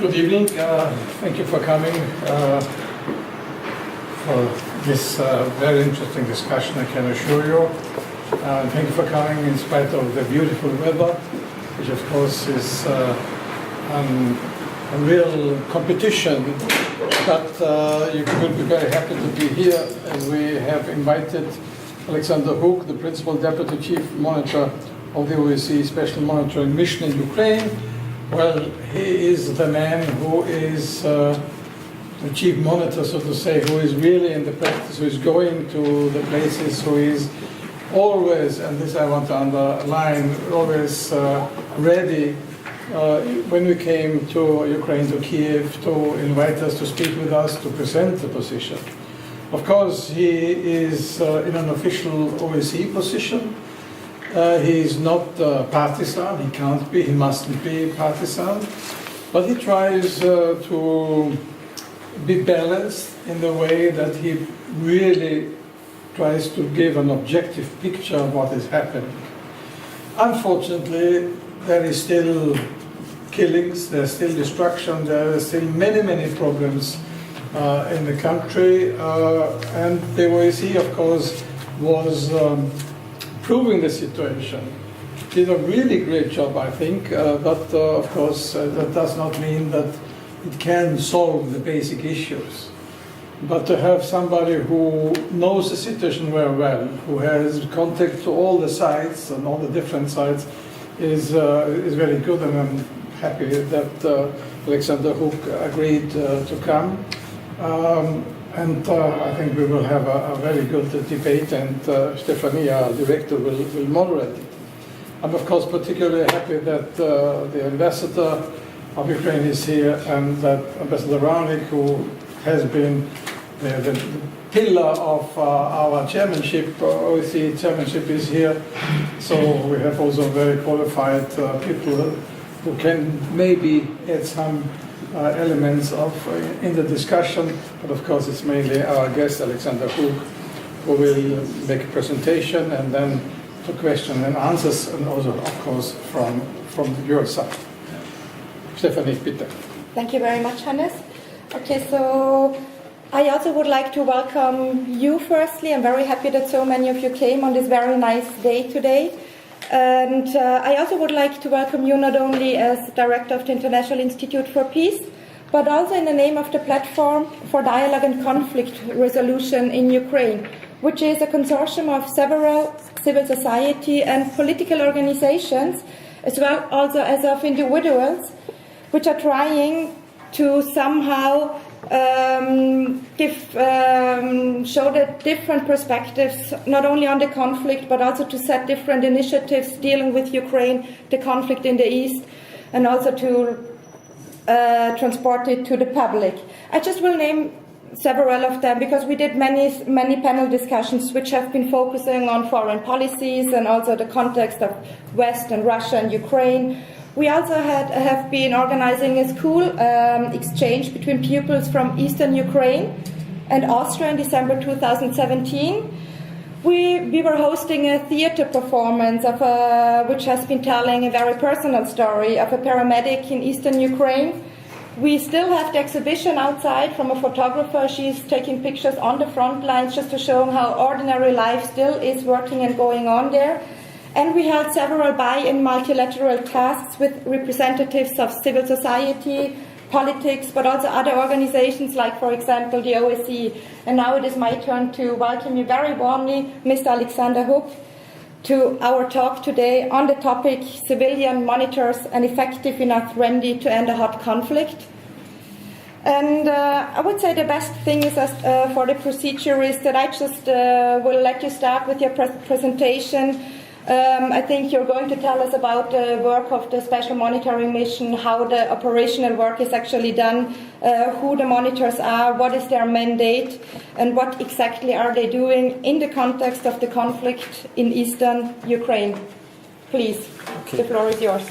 Good evening. Thank you for coming for this very interesting discussion, I can assure you. Thank you for coming in spite of the beautiful weather, which of course is a real competition. But you will be very happy to be here, and we have invited Alexander Hook, the Principal Deputy Chief Monitor of the OSCE Special Monitoring Mission in Ukraine. Well, he is the man who is the chief monitor, so to say, who is really in the practice, who is going to the places, who is always, and this I want to underline, always ready when we came to Ukraine, to Kiev, to invite us to speak with us, to present the position. Of course, he is in an official OSCE position. He is not partisan, he can't be, he mustn't be partisan, but he tries to be balanced in the way that he really tries to give an objective picture of what is happening. Unfortunately, there is still killings, there's still destruction, there are still many, many problems in the country, and the OSCE, of course, was improving the situation. Did a really great job, I think, but of course that does not mean that it can solve the basic issues. But to have somebody who knows the situation very well, who has contact to all the sides and all the different sides, is very good, and I'm happy that Alexander Hook agreed to come. And I think we will have a very good debate, and Stephanie, our director, will moderate it. I'm of course particularly happy that the ambassador of Ukraine is here, and that Ambassador Raunik, who has been the pillar of our chairmanship, OSCE chairmanship, is here. So we have also very qualified people who can maybe add some elements in the discussion, but of course it's mainly our guest Alexander Hook who will make a presentation, and then to question and answers, and also of course from your side. Stephanie, bitte. Thank you very much, Hannes. Okay, so I also would like to welcome you firstly. I'm very happy that so many of you came on this very nice day today. And I also would like to welcome you not only as Director of the International Institute for Peace, but also in the name of the Platform for Dialogue and Conflict Resolution in Ukraine, which is a consortium of several civil society and political organizations, as well also as of individuals, which are trying to somehow show the different perspectives, not only on the conflict, but also to set different initiatives dealing with Ukraine, the conflict in the east, and also to transport it to the public. I just will name several of them, because we did many panel discussions which have been focusing on foreign policies and also the context of West and Russia and Ukraine. We also have been organizing a school exchange between pupils from Eastern Ukraine and Austria in December 2017. We were hosting a theater performance which has been telling a very personal story of a paramedic in Eastern Ukraine. We still have the exhibition outside from a photographer. She's taking pictures on the front lines just to show how ordinary life still is working and going on there. And we held several bi-and multilateral tasks with representatives of civil society, politics, but also other organizations like, for example, the OSCE. And now it is my turn to welcome you very warmly, Mr. Alexander Hook, to our talk today on the topic Civilian Monitors and Effective Enough Remedy to End a Hot Conflict. And I would say the best thing is for the procedure is that I just will let you start with your presentation. I think you're going to tell us about the work of the Special Monitoring Mission, how the operational work is actually done, who the monitors are, what is their mandate, and what exactly are they doing in the context of the conflict in eastern Ukraine. Please, okay. The floor is yours.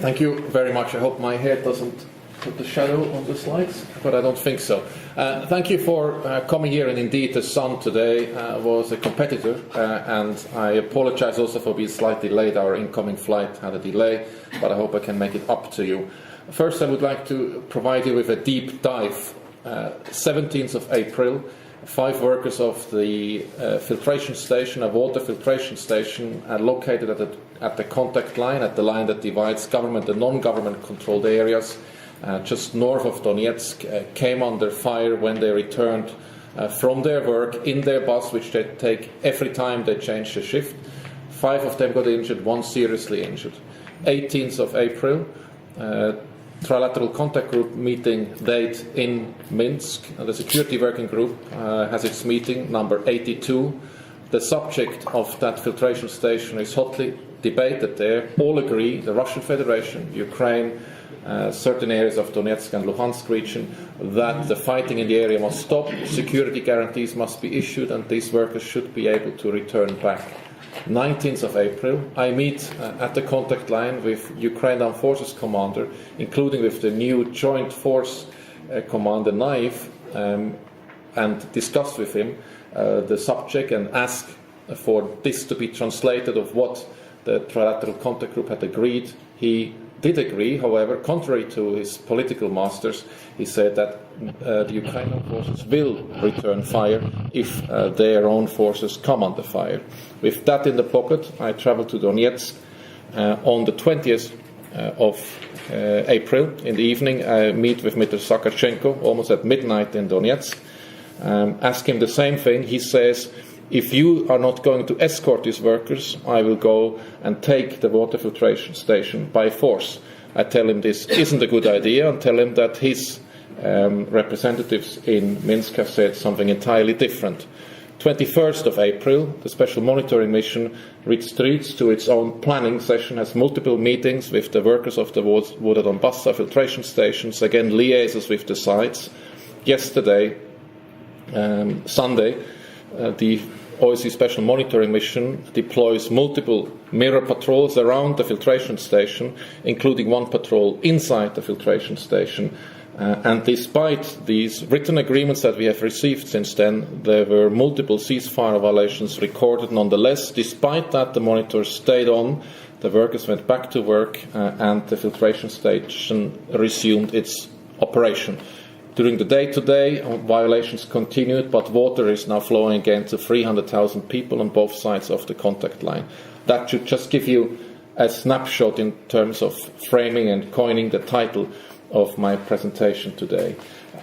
Thank you very much. I hope my hair doesn't put the shadow on the slides, but I don't think so. Thank you for coming here, and indeed the sun today was a competitor, and I apologize also for being slightly late. Our incoming flight had a delay, but I hope I can make it up to you. First, I would like to provide you with a deep dive. 17th of April, 5 workers of the filtration station, a water filtration station, located at the contact line, at the line that divides government and non-government controlled areas, just north of Donetsk, came under fire when they returned from their work in their bus, which they take every time they change the shift. 5 of them got injured, 1 seriously injured. 18th of April, Trilateral Contact Group meeting date in Minsk. The Security Working Group has its meeting, number 82. The subject of that filtration station is hotly debated there. All agree, the Russian Federation, Ukraine, certain areas of Donetsk and Luhansk region, that the fighting in the area must stop, security guarantees must be issued, and these workers should be able to return back. 19th of April, I meet at the contact line with Ukraine Armed Forces commander, including with the new Joint Force commander Naev, and discuss with him the subject and ask for this to be translated of what the Trilateral Contact Group had agreed. He did agree, however, contrary to his political masters, he said that the Ukrainian forces will return fire if their own forces come under fire. With that in the pocket, I travel to Donetsk on the 20th of April. In the evening, I meet with Mr. Sakarchenko almost at midnight in Donetsk. Ask him the same thing. He says, if you are not going to escort these workers, I will go and take the water filtration station by force. I tell him this isn't a good idea, and tell him that his representatives in Minsk have said something entirely different. 21st of April, the Special Monitoring Mission retreats to its own planning session, has multiple meetings with the workers of the Voda Donbassa filtration stations, again liaises with the sites. Yesterday, Sunday, the OSCE Special Monitoring Mission deploys multiple mirror patrols around the filtration station, including 1 patrol inside the filtration station. And despite these written agreements that we have received since then, there were multiple ceasefire violations recorded. Nonetheless, despite that, the monitors stayed on, the workers went back to work, and the filtration station resumed its operation. During the day today, violations continued, but water is now flowing again to 300,000 people on both sides of the contact line. That should just give you a snapshot in terms of framing and coining the title of my presentation today.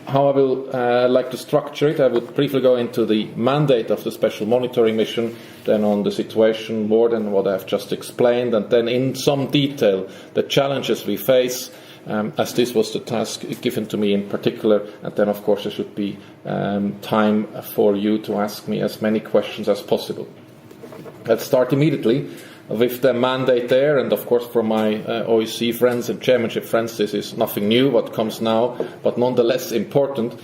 How I will like to structure it, I would briefly go into the mandate of the Special Monitoring Mission, then on the situation more than what I have just explained, and then in some detail the challenges we face, as this was the task given to me in particular, and then of course there should be time for you to ask me as many questions as possible. Let's start immediately with the mandate there, and of course for my OSCE friends and chairmanship friends this is nothing new what comes now, but nonetheless important,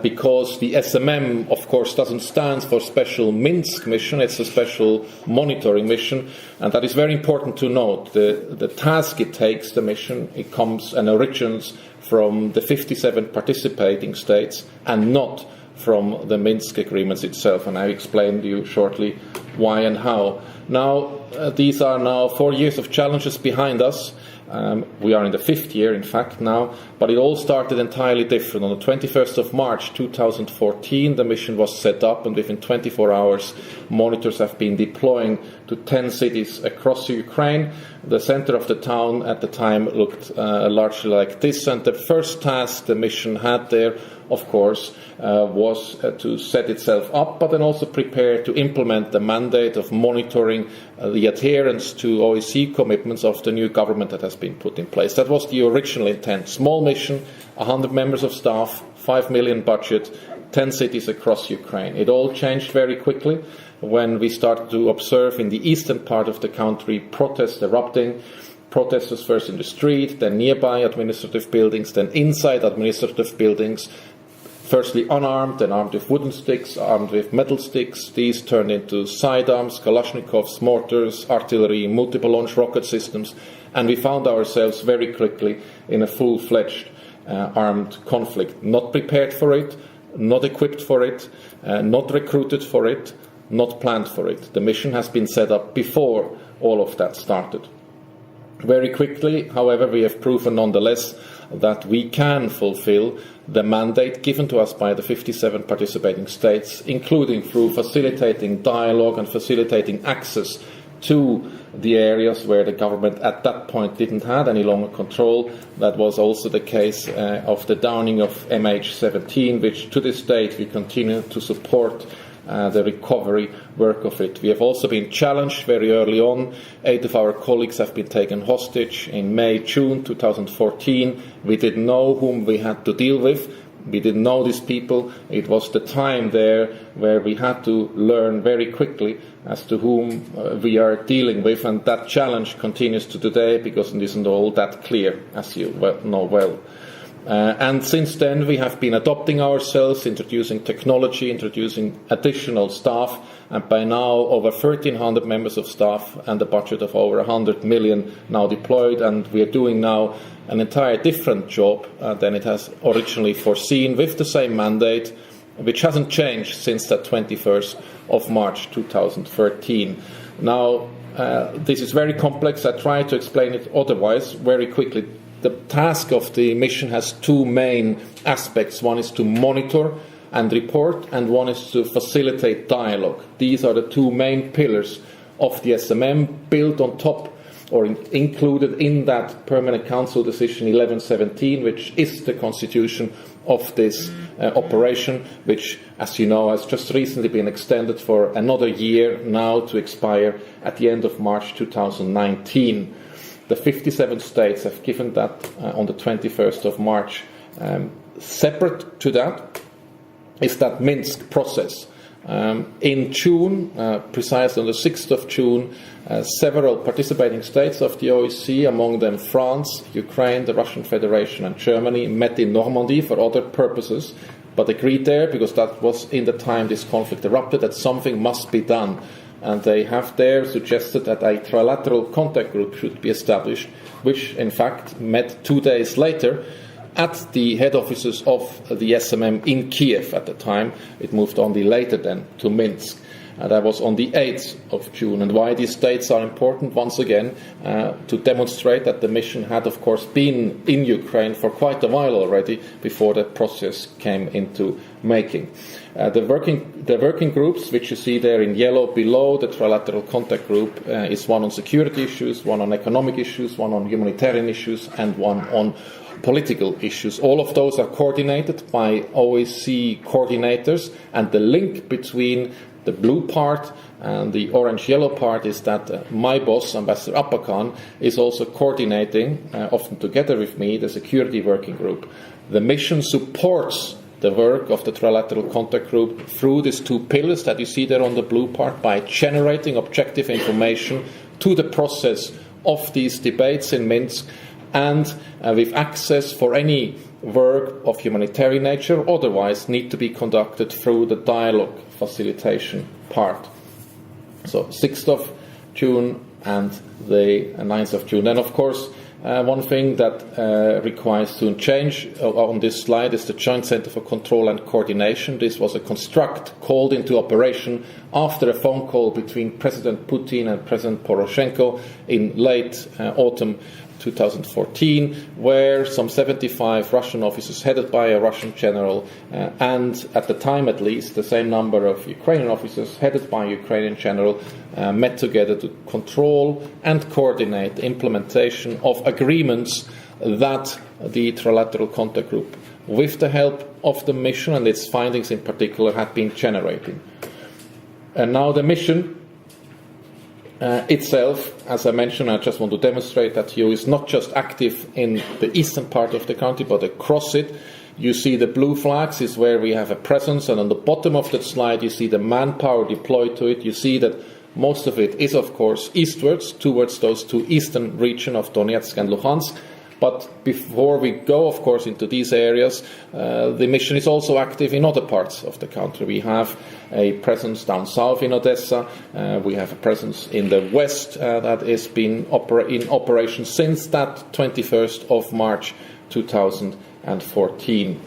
because the SMM of course doesn't stand for Special Minsk Mission, it's a Special Monitoring Mission, and that is very important to note. The task it takes, the mission, it comes and originates from the 57 participating states and not from the Minsk agreements itself, and I explain to you shortly why and how. Now, these are now 4 years of challenges behind us. We are in the 5th year, in fact, now, but it all started entirely different. On the 21st of March 2014, the mission was set up, and within 24 hours, monitors have been deploying to 10 cities across Ukraine. The center of the town at the time looked largely like this, and the first task the mission had there, of course, was to set itself up, but then also prepare to implement the mandate of monitoring the adherence to OSCE commitments of the new government that has been put in place. That was the original intent. Small mission, 100 members of staff, 5 million budget, 10 cities across Ukraine. It all changed very quickly when we started to observe in the eastern part of the country protests erupting. Protesters first in the street, then nearby administrative buildings, then inside administrative buildings. Firstly unarmed, then armed with wooden sticks, armed with metal sticks. These turned into sidearms, Kalashnikovs, mortars, artillery, multiple launch rocket systems, and we found ourselves very quickly in a full-fledged armed conflict. Not prepared for it, not equipped for it, not recruited for it, not planned for it. The mission has been set up before all of that started. Very quickly, however, we have proven nonetheless that we can fulfill the mandate given to us by the 57 participating states, including through facilitating dialogue and facilitating access to the areas where the government at that point didn't have any longer control. That was also the case of the downing of MH17, which to this date we continue to support the recovery work of it. We have also been challenged very early on. 8 of our colleagues have been taken hostage in May, June 2014. We didn't know whom we had to deal with. We didn't know these people. It was the time there where we had to learn very quickly as to whom we are dealing with, and that challenge continues to today because it isn't all that clear, as you know well. And since then we have been adopting ourselves, introducing technology, introducing additional staff, and by now over 1,300 members of staff and a budget of over 100 million now deployed, and we are doing now an entire different job than it has originally foreseen, with the same mandate, which hasn't changed since the 21st of March 2013. Now, this is very complex. I try to explain it otherwise very quickly. The task of the mission has two main aspects. One is to monitor and report, and one is to facilitate dialogue. These are the two main pillars of the SMM, built on top or included in that Permanent Council Decision 1117, which is the constitution of this operation, which, as you know, has just recently been extended for another year now to expire at the end of March 2019. The 57 states have given that on the 21st of March. Separate to that is that Minsk process. In June, precisely on the 6th of June, several participating states of the OSCE, among them France, Ukraine, the Russian Federation and Germany, met in Normandy for other purposes, but agreed there, because that was in the time this conflict erupted, that something must be done. And they have there suggested that a trilateral contact group should be established, which in fact met 2 days later at the head offices of the SMM in Kiev at the time. It moved only later then to Minsk. That was on the 8th of June. And why these dates are important, once again, to demonstrate that the mission had, of course, been in Ukraine for quite a while already before the process came into making. The working groups, which you see there in yellow below the trilateral contact group, is one on security issues, one on economic issues, one on humanitarian issues, and one on political issues. All of those are coordinated by OSCE coordinators, and the link between the blue part and the orange-yellow part is that my boss, Ambassador Apakan, is also coordinating, often together with me, the security working group. The mission supports the work of the trilateral contact group through these two pillars that you see there on the blue part, by generating objective information to the process of these debates in Minsk, and with access for any work of humanitarian nature otherwise need to be conducted through the dialogue facilitation part. So 6th of June and the 9th of June. And of course, one thing that requires to change on this slide is the Joint Center for Control and Coordination. This was a construct called into operation after a phone call between President Putin and President Poroshenko in late autumn 2014, where some 75 Russian officers headed by a Russian general and, at the time at least, the same number of Ukrainian officers headed by a Ukrainian general met together to control and coordinate the implementation of agreements that the Trilateral Contact Group, with the help of the mission and its findings in particular, had been generating. And now the mission itself, as I mentioned, I just want to demonstrate that here is not just active in the eastern part of the country, but across it. You see the blue flags is where we have a presence, and on the bottom of that slide you see the manpower deployed to it. You see that most of it is, of course, eastwards, towards those two eastern regions of Donetsk and Luhansk. But before we go, of course, into these areas, the mission is also active in other parts of the country. We have a presence down south in Odessa. We have a presence in the west that has been in operation since that 21st of March 2014.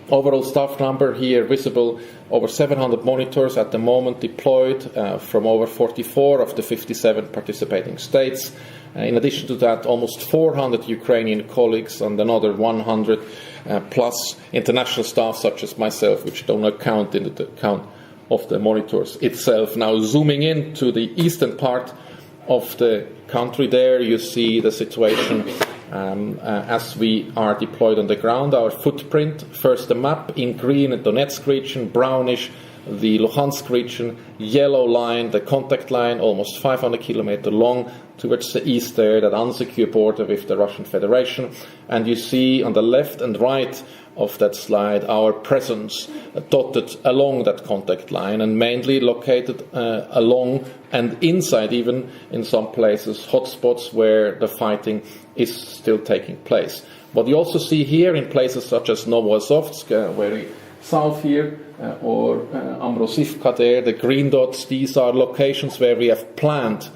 Overall staff number here visible, over 700 monitors at the moment deployed from over 44 of the 57 participating states. In addition to that, almost 400 Ukrainian colleagues and another 100 plus international staff, such as myself, which do not count in the count of the monitors itself. Now, zooming in to the eastern part of the country, there you see the situation as we are deployed on the ground. Our footprint, first the map, in green the Donetsk region, brownish the Luhansk region, yellow line, the contact line, almost 500 kilometers long, towards the east there, that unsecure border with the Russian Federation. And you see on the left and right of that slide our presence dotted along that contact line, and mainly located along and inside, even in some places, hotspots where the fighting is still taking place. What you also see here in places such as Novoazovsk, very south here, or Ambrosivka there, the green dots, these are locations where we have planned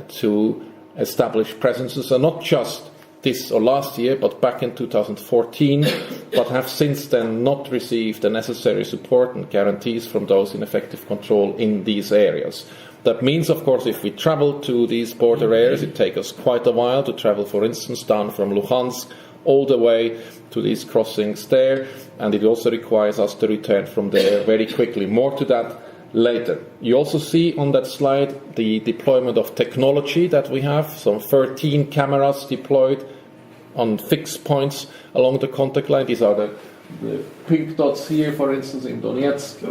to establish presences, and not just this or last year, but back in 2014, but have since then not received the necessary support and guarantees from those in effective control in these areas. That means, of course, if we travel to these border areas, it takes us quite a while to travel, for instance, down from Luhansk all the way to these crossings there, and it also requires us to return from there very quickly. More to that later. You also see on that slide the deployment of technology that we have, some 13 cameras deployed on fixed points along the contact line. These are the pink dots here, for instance, in Donetsk,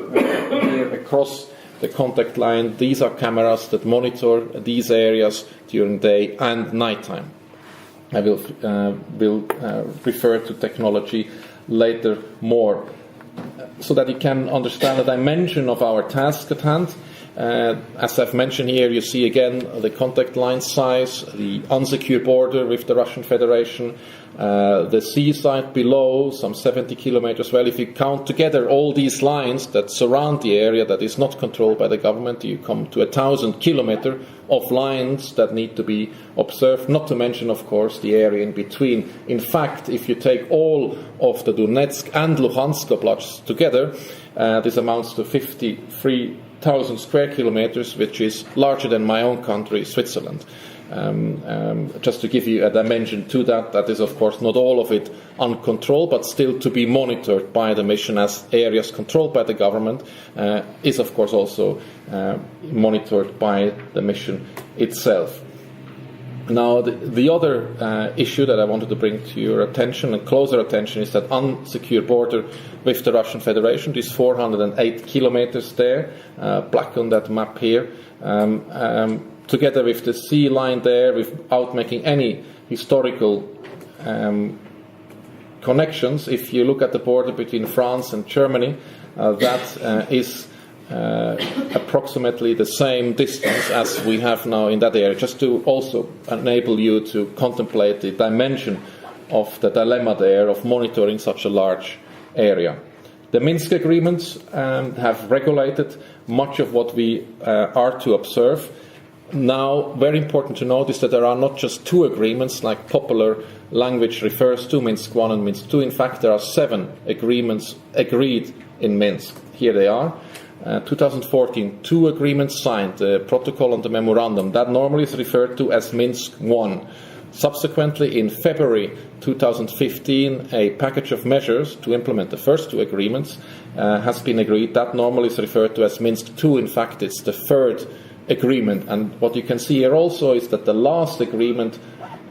here across the contact line. These are cameras that monitor these areas during day and nighttime. I will refer to technology later more, so that you can understand the dimension of our task at hand. As I've mentioned here, you see again the contact line size, the unsecure border with the Russian Federation, the seaside below, some 70 kilometers. Well, if you count together all these lines that surround the area that is not controlled by the government, you come to 1,000 kilometers of lines that need to be observed, not to mention, of course, the area in between. In fact, if you take all of the Donetsk and Luhansk oblasts together, this amounts to 53,000 square kilometers, which is larger than my own country, Switzerland. Just to give you a dimension to that, that is, of course, not all of it uncontrolled, but still to be monitored by the mission, as areas controlled by the government is, of course, also monitored by the mission itself. Now, the other issue that I wanted to bring to your attention and closer attention is that unsecure border with the Russian Federation, these 408 kilometers there, black on that map here, together with the sea line there, without making any historical connections. If you look at the border between France and Germany, that is approximately the same distance as we have now in that area, just to also enable you to contemplate the dimension of the dilemma there of monitoring such a large area. The Minsk agreements have regulated much of what we are to observe. Now, very important to notice that there are not just two agreements, like popular language refers to, Minsk I and Minsk II. In fact, there are 7 agreements agreed in Minsk. Here they are. 2014, 2 agreements signed, the protocol and the memorandum. That normally is referred to as Minsk I. Subsequently, in February 2015, a package of measures to implement the first 2 agreements has been agreed. That normally is referred to as Minsk II. In fact, it's the 3rd agreement. And what you can see here also is that the last agreement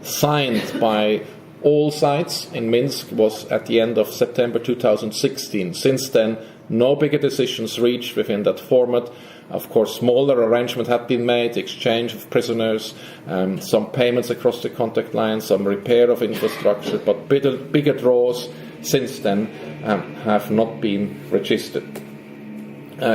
signed by all sides in Minsk was at the end of September 2016. Since then, no bigger decisions reached within that format. Of course, smaller arrangements have been made, exchange of prisoners, some payments across the contact line, some repair of infrastructure, but bigger draws since then have not been registered.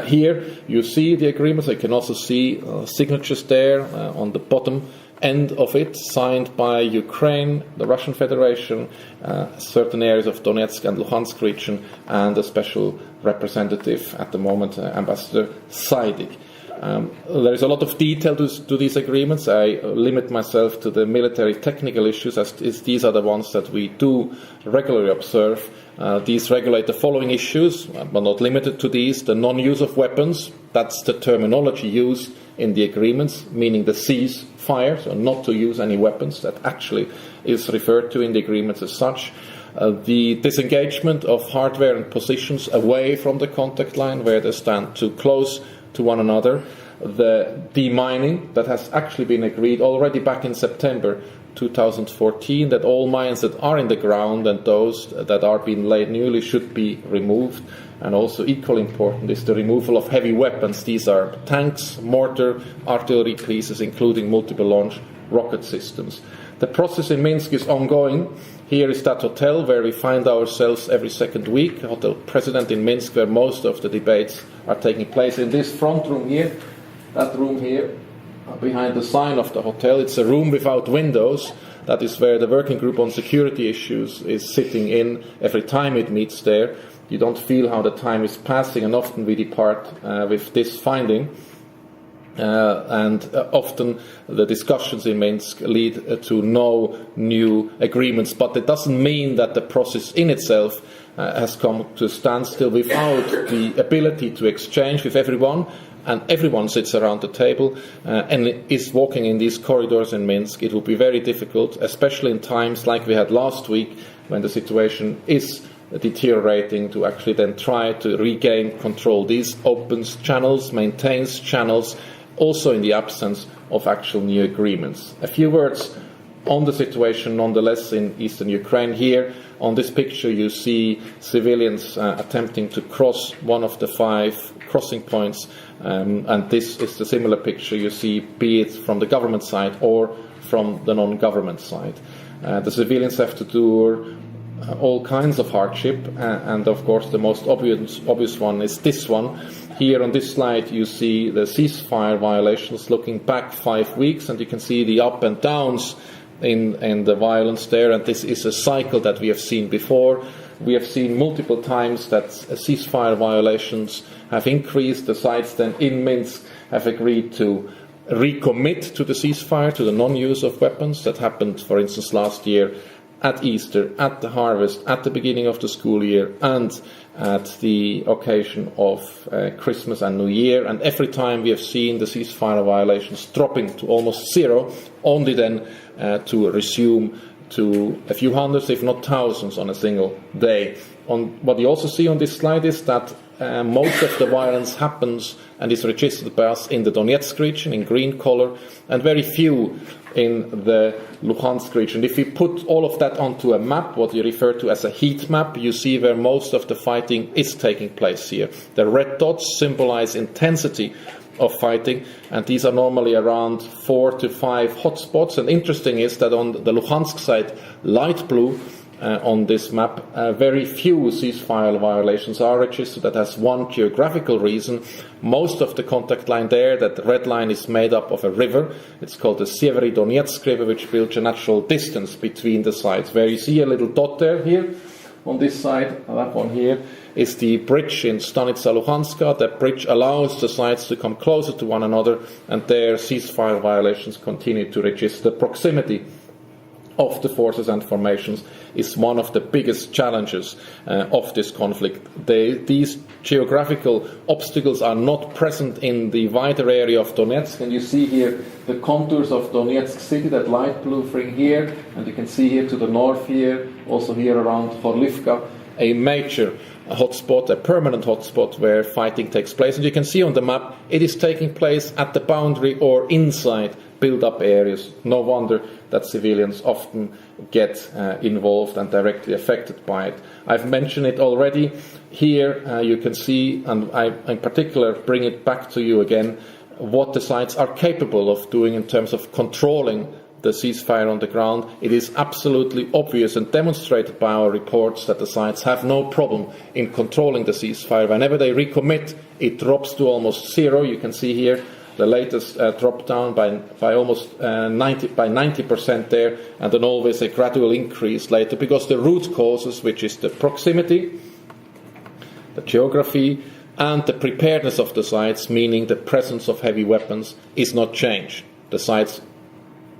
Here you see the agreements. You can also see signatures there on the bottom end of it, signed by Ukraine, the Russian Federation, certain areas of Donetsk and Luhansk region, and a special representative at the moment, Ambassador Saidik. There is a lot of detail to these agreements. I limit myself to the military technical issues, as these are the ones that we do regularly observe. These regulate the following issues, but not limited to these: the non-use of weapons, that's the terminology used in the agreements, meaning the ceasefire, so not to use any weapons, that actually is referred to in the agreements as such. The disengagement of hardware and positions away from the contact line where they stand too close to one another. The demining that has actually been agreed already back in September 2014, that all mines that are in the ground and those that are being laid newly should be removed. And also equally important is the removal of heavy weapons. These are tanks, mortar, artillery pieces, including multiple launch rocket systems. The process in Minsk is ongoing. Here is that hotel where we find ourselves every second week, Hotel President in Minsk, where most of the debates are taking place. In this front room here, that room here, behind the sign of the hotel, it's a room without windows. That is where the working group on security issues is sitting in every time it meets there. You don't feel how the time is passing, and often we depart with this finding. And often the discussions in Minsk lead to no new agreements. But it doesn't mean that the process in itself has come to a standstill without the ability to exchange with everyone. And everyone sits around the table and is walking in these corridors in Minsk. It will be very difficult, especially in times like we had last week, when the situation is deteriorating, to actually then try to regain control. These opens channels, maintains channels, also in the absence of actual new agreements. A few words on the situation nonetheless in eastern Ukraine. Here on this picture you see civilians attempting to cross one of the 5 crossing points, and this is the similar picture you see, be it from the government side or from the non-government side. The civilians have to do all kinds of hardship, and of course the most obvious one is this one. Here on this slide you see the ceasefire violations looking back 5 weeks, and you can see the up and downs in the violence there, and this is a cycle that we have seen before. We have seen multiple times that ceasefire violations have increased. The sides then in Minsk have agreed to recommit to the ceasefire, to the non-use of weapons. That happened, for instance, last year at Easter, at the harvest, at the beginning of the school year, and at the occasion of Christmas and New Year. And every time we have seen the ceasefire violations dropping to almost zero, only then to resume to a few hundreds, if not thousands, on a single day. What you also see on this slide is that most of the violence happens and is registered by us in the Donetsk region, in green color, and very few in the Luhansk region. If we put all of that onto a map, what you refer to as a heat map, you see where most of the fighting is taking place here. The red dots symbolize intensity of fighting, and these are normally around 4 to 5 hotspots. And interesting is that on the Luhansk side, light blue on this map, very few ceasefire violations are registered. That has one geographical reason. Most of the contact line there, that red line, is made up of a river. It's called the Severy Donetsk River, which builds a natural distance between the sides. Where you see a little dot there here on this side, that one here, is the bridge in Stanica Luhanska. That bridge allows the sides to come closer to one another, and there ceasefire violations continue to register. The proximity of the forces and formations is one of the biggest challenges of this conflict. These geographical obstacles are not present in the wider area of Donetsk, and you see here the contours of Donetsk city, that light blue thing here, and you can see here to the north here, also here around Horlivka, a major hotspot, a permanent hotspot where fighting takes place. And you can see on the map it is taking place at the boundary or inside build-up areas. No wonder that civilians often get involved and directly affected by it. I've mentioned it already. Here you can see, and I in particular bring it back to you again, what the sides are capable of doing in terms of controlling the ceasefire on the ground. It is absolutely obvious and demonstrated by our reports that the sides have no problem in controlling the ceasefire. Whenever they recommit, it drops to almost zero. You can see here the latest drop down by almost 90% there, and then always a gradual increase later, because the root causes, which is the proximity, the geography, and the preparedness of the sites, meaning the presence of heavy weapons, is not changed. The sites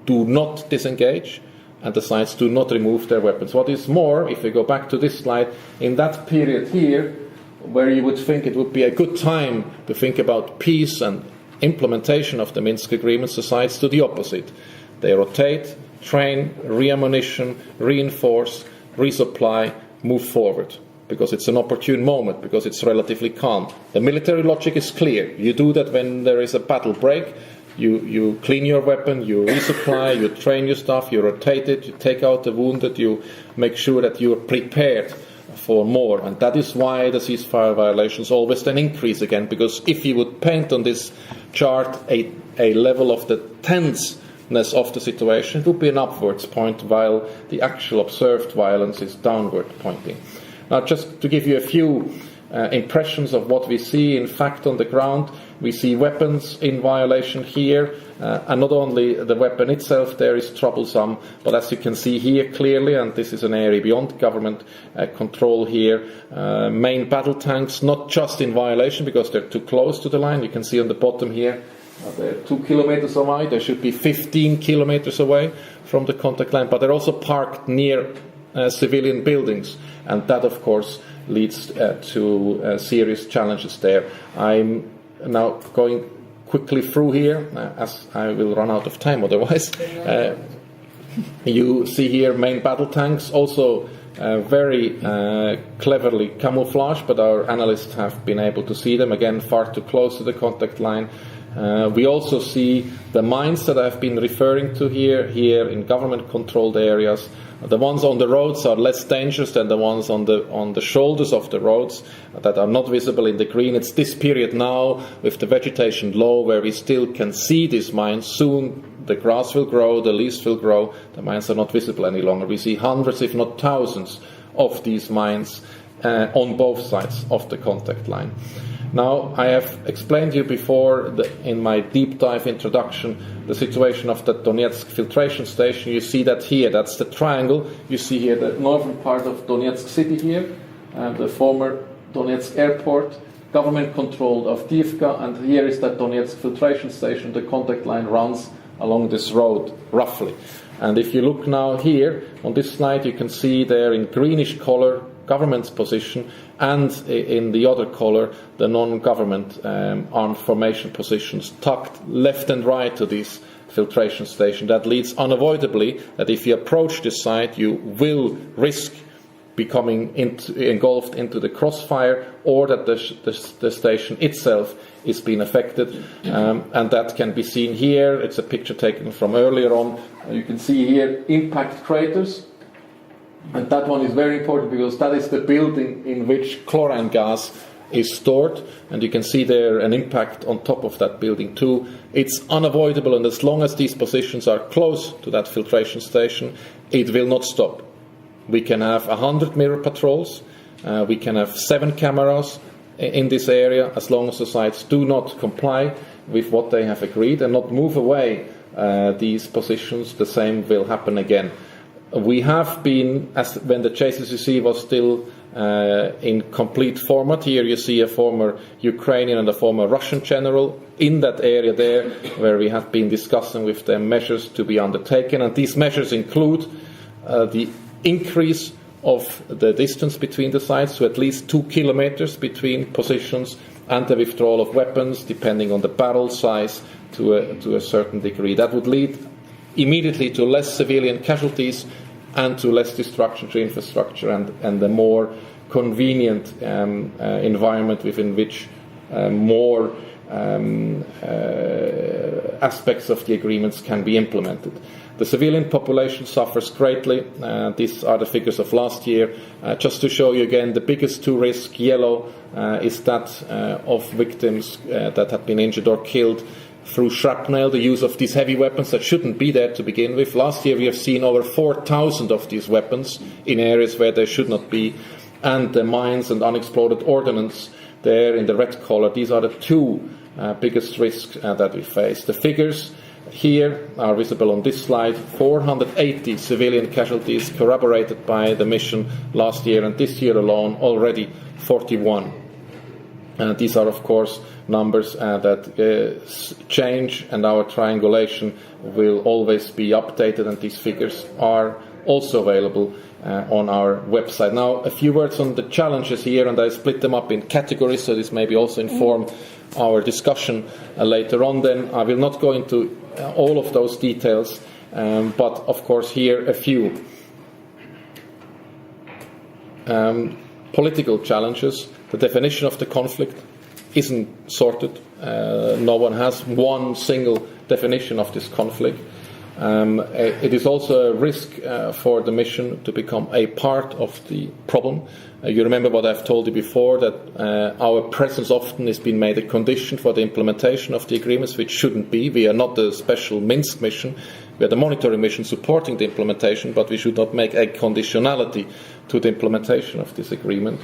do not disengage, and the sites do not remove their weapons. What is more, if we go back to this slide, in that period here, where you would think it would be a good time to think about peace and implementation of the Minsk agreements, the sites do the opposite. They rotate, train, re-ammunition, reinforce, resupply, move forward, because it's an opportune moment, because it's relatively calm. The military logic is clear. You do that when there is a battle break. You clean your weapon, you resupply, you train your staff, you rotate it, you take out the wounded, you make sure that you are prepared for more. And that is why the ceasefire violations always then increase again, because if you would paint on this chart a level of the tenseness of the situation, it would be an upwards point, while the actual observed violence is downward pointing. Now, just to give you a few impressions of what we see, in fact, on the ground, we see weapons in violation here, and not only the weapon itself there is troublesome, but as you can see here clearly, and this is an area beyond government control here, main battle tanks not just in violation because they're too close to the line. You can see on the bottom here, they're 2 kilometers away. They should be 15 kilometers away from the contact line, but they're also parked near civilian buildings, and that of course leads to serious challenges there. I'm now going quickly through here, as I will run out of time otherwise. You see here main battle tanks, also very cleverly camouflaged, but our analysts have been able to see them, again far too close to the contact line. We also see the mines that I've been referring to here in government-controlled areas. The ones on the roads are less dangerous than the ones on the shoulders of the roads that are not visible in the green. It's this period now, with the vegetation low, where we still can see these mines. Soon the grass will grow, the leaves will grow, the mines are not visible any longer. We see hundreds, if not thousands, of these mines on both sides of the contact line. Now, I have explained to you before in my deep dive introduction the situation of the Donetsk filtration station. You see that here, that's the triangle. You see here the northern part of Donetsk city here, the former Donetsk airport, government-controlled Avdiivka, and here is that Donetsk filtration station. The contact line runs along this road, roughly. And if you look now here on this slide, you can see there in greenish color government's position, and in the other color the non-government armed formation positions tucked left and right to this filtration station. That leads unavoidably that if you approach this site, you will risk becoming engulfed into the crossfire, or that the station itself is being affected, and that can be seen here. It's a picture taken from earlier on. You can see here impact craters. And that one is very important because that is the building in which chlorine gas is stored, and you can see there an impact on top of that building too. It's unavoidable, and as long as these positions are close to that filtration station, it will not stop. We can have 100 mirror patrols, we can have 7 cameras in this area. As long as the sites do not comply with what they have agreed and not move away these positions, the same will happen again. We have been, as when the JCCC was still in complete format, here you see a former Ukrainian and a former Russian general in that area there, where we have been discussing with them measures to be undertaken, and these measures include the increase of the distance between the sites to at least 2 kilometers between positions, and the withdrawal of weapons, depending on the barrel size, to a certain degree. That would lead immediately to less civilian casualties and to less destruction to infrastructure, and a more convenient environment within which more aspects of the agreements can be implemented. The civilian population suffers greatly. These are the figures of last year. Just to show you again, the biggest 2 risk, yellow, is that of victims that have been injured or killed through shrapnel, the use of these heavy weapons that shouldn't be there to begin with. Last year we have seen over 4,000 of these weapons in areas where they should not be, and the mines and unexploded ordnance there in the red color. These are the 2 biggest risks that we face. The figures here are visible on this slide. 480 civilian casualties corroborated by the mission last year, and this year alone already 41. These are, of course, numbers that change, and our triangulation will always be updated, and these figures are also available on our website. Now, a few words on the challenges here, and I split them up in categories, so this maybe also inform our discussion later on. Then I will not go into all of those details, but of course here a few. Political challenges. The definition of the conflict isn't sorted. No one has one single definition of this conflict. It is also a risk for the mission to become a part of the problem. You remember what I've told you before, that our presence often has been made a condition for the implementation of the agreements, which shouldn't be. We are not the special Minsk mission. We are the monitoring mission supporting the implementation, but we should not make a conditionality to the implementation of this agreement.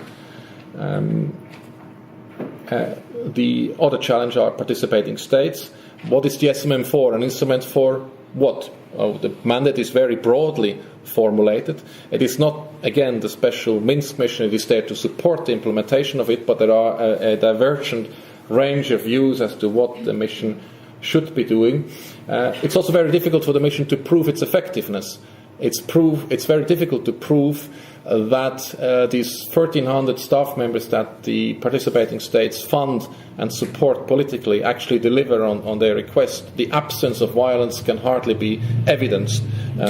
The other challenge are participating states. What is the SMM for? An instrument for what? The mandate is very broadly formulated. It is not, again, the special Minsk mission. It is there to support the implementation of it, but there are a divergent range of views as to what the mission should be doing. It's also very difficult for the mission to prove its effectiveness. It's very difficult to prove that these 1,300 staff members that the participating states fund and support politically actually deliver on their request. The absence of violence can hardly be evidenced.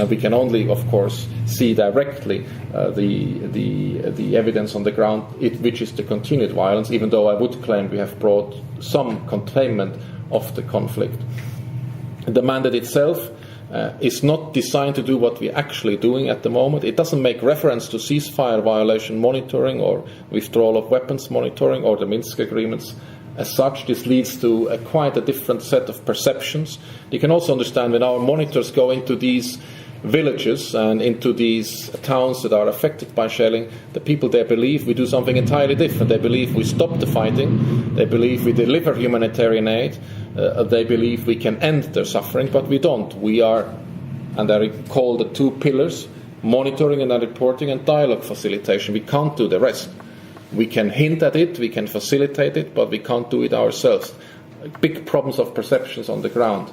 We can only, of course, see directly the evidence on the ground, which is the continued violence, even though I would claim we have brought some containment of the conflict. The mandate itself is not designed to do what we're actually doing at the moment. It doesn't make reference to ceasefire violation monitoring or withdrawal of weapons monitoring or the Minsk agreements. As such, this leads to quite a different set of perceptions. You can also understand when our monitors go into these villages and into these towns that are affected by shelling, the people there believe we do something entirely different. They believe we stop the fighting. They believe we deliver humanitarian aid. They believe we can end their suffering, but we don't. We are, and I call the two pillars, monitoring and reporting and dialogue facilitation. We can't do the rest. We can hint at it, we can facilitate it, but we can't do it ourselves. Big problems of perceptions on the ground.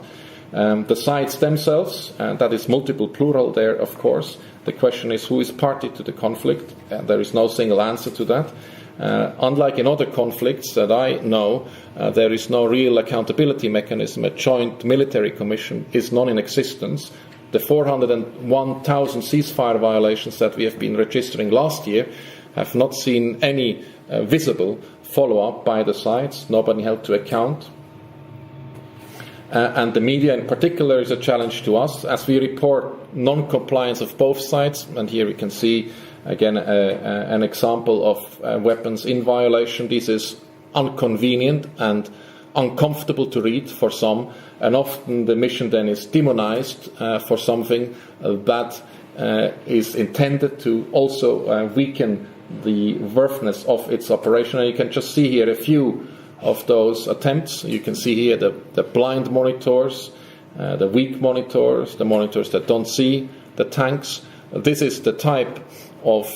The sides themselves, and that is multiple plural there, of course. The question is who is party to the conflict, and there is no single answer to that. Unlike in other conflicts that I know, there is no real accountability mechanism. A joint military commission is non-in-existence. The 401,000 ceasefire violations that we have been registering last year have not seen any visible follow-up by the sides. Nobody held to account. And the media in particular is a challenge to us, as we report non-compliance of both sides. And here we can see again an example of weapons in violation. This is inconvenient and uncomfortable to read for some, and often the mission then is demonized for something that is intended to also weaken the worthiness of its operation. And you can just see here a few of those attempts. You can see here the blind monitors, the weak monitors, the monitors that don't see the tanks. This is the type of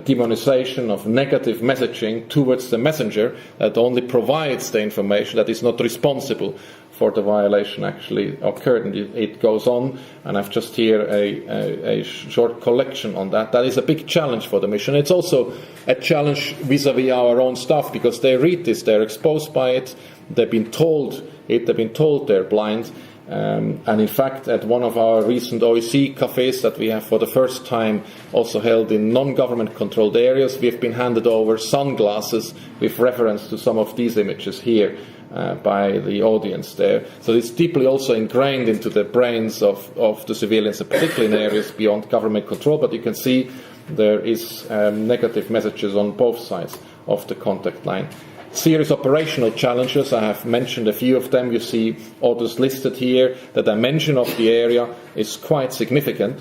demonization, of negative messaging towards the messenger that only provides the information, that is not responsible for the violation actually occurred. And it goes on, and I've just here a short collection on that. That is a big challenge for the mission. It's also a challenge vis-à-vis our own staff, because they read this, they're exposed by it, they've been told they're blind. And in fact, at one of our recent OSCE cafes that we have for the first time also held in non-government controlled areas, we have been handed over sunglasses with reference to some of these images here by the audience there. So it's deeply also ingrained into the brains of the civilians, particularly in areas beyond government control. But you can see there is negative messages on both sides of the contact line. Serious operational challenges, I have mentioned a few of them. You see others listed here. The dimension of the area is quite significant.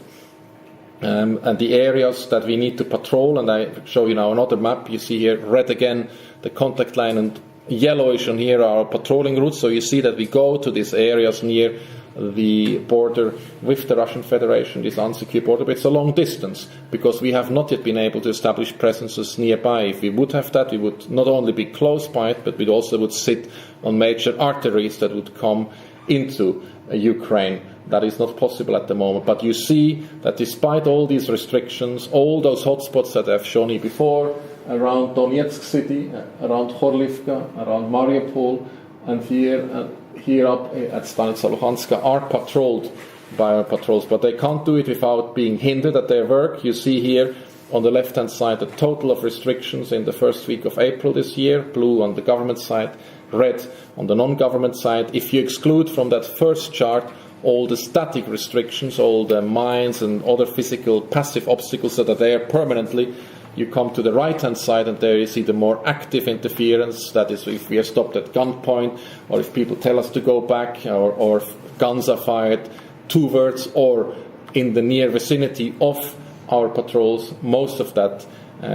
And the areas that we need to patrol, and I show you now another map. You see here red again, the contact line, and yellowish on here are our patrolling routes. So you see that we go to these areas near the border with the Russian Federation, this unsecure border, but it's a long distance because we have not yet been able to establish presences nearby. If we would have that, we would not only be close by it, but we also would sit on major arteries that would come into Ukraine. That is not possible at the moment. But you see that despite all these restrictions, all those hotspots that I've shown you before, around Donetsk city, around Horlivka, around Mariupol, and here up at Stanitsa Luhanska are patrolled by our patrols. But they can't do it without being hindered at their work. You see here on the left-hand side the total of restrictions in the first week of April this year, blue on the government side, red on the non-government side. If you exclude from that first chart all the static restrictions, all the mines and other physical passive obstacles that are there permanently, you come to the right-hand side and there you see the more active interference. That is, if we are stopped at gunpoint, or if people tell us to go back, or if guns are fired towards or in the near vicinity of our patrols. Most of that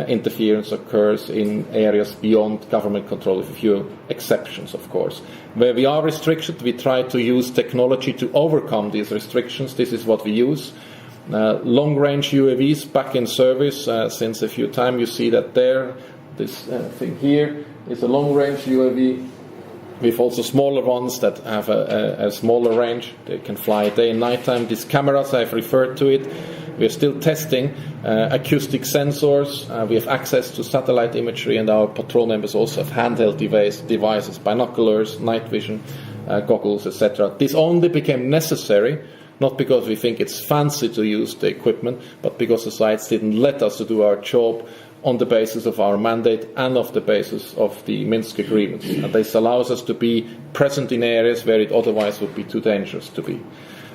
interference occurs in areas beyond government control, with a few exceptions, of course. Where we are restricted, we try to use technology to overcome these restrictions. This is what we use. Long-range UAVs back in service since a few times. You see that there. This thing here is a long-range UAV. We've also smaller ones that have a smaller range. They can fly day and night time. These cameras, I've referred to it. We're still testing acoustic sensors. We have access to satellite imagery, and our patrol members also have handheld devices, binoculars, night vision goggles, etc. This only became necessary not because we think it's fancy to use the equipment, but because the sites didn't let us to do our job on the basis of our mandate and of the basis of the Minsk agreements. And this allows us to be present in areas where it otherwise would be too dangerous to be.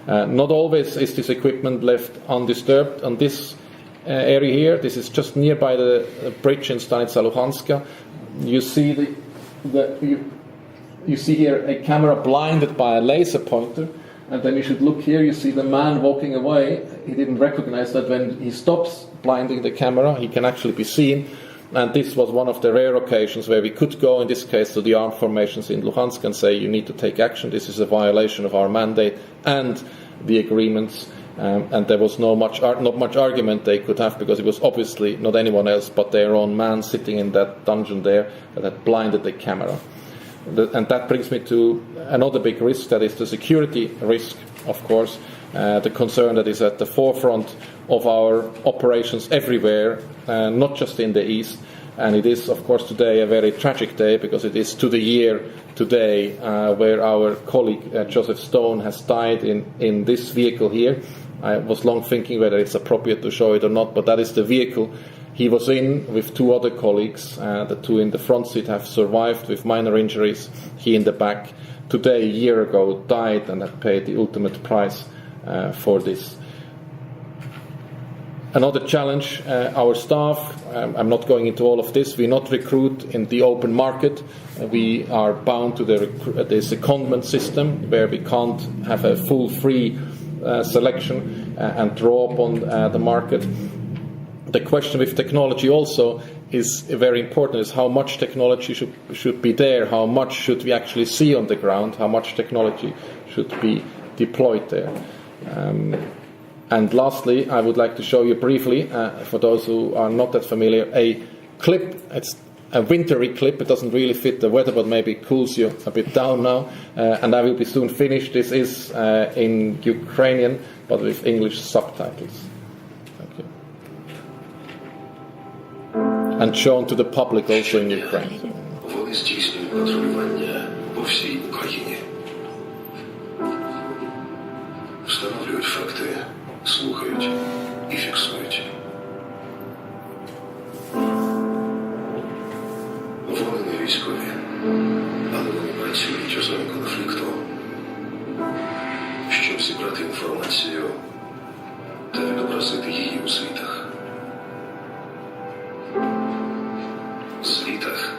Not always is this equipment left undisturbed. On this area here, this is just nearby the bridge in Stanitsa Luhanska. You see you see here a camera blinded by a laser pointer, and then you should look here. You see the man walking away. He didn't recognize that when he stops blinding the camera, he can actually be seen. And this was one of the rare occasions where we could go, in this case, to the armed formations in Luhansk and say, you need to take action. This is a violation of our mandate and the agreements. And there was not much argument they could have, because it was obviously not anyone else but their own man sitting in that dungeon there that had blinded the camera. And that brings me to another big risk, that is the security risk, of course, the concern that is at the forefront of our operations everywhere, not just in the East. And it is, of course, today a very tragic day, because it is to the year today where our colleague Joseph Stone has died in this vehicle here. I was long thinking whether it's appropriate to show it or not, but that is the vehicle he was in with two other colleagues. The two in the front seat have survived with minor injuries. He in the back, today, a year ago, died and had paid the ultimate price for this. Another challenge, our staff. I'm not going into all of this. We not recruit in the open market. We are bound to the secondment system, where we can't have a full free selection and draw upon the market. The question with technology also is very important, is how much technology should be there, how much should we actually see on the ground, how much technology should be deployed there. And lastly, I would like to show you briefly, for those who are not that familiar, a clip. It's a wintry clip. It doesn't really fit the weather, but maybe it cools you a bit down now. And I will be soon finished. This is in Ukrainian, but with English subtitles. Thank you. And shown to the public also in Ukraine. Вони здійснюють патрулювання по всій Україні. Встановлюють факти, слухають і фіксують. Вони не військові, але вони працюють у зоні конфлікту, щоб зібрати інформацію та відобразити її у звітах. Звітах,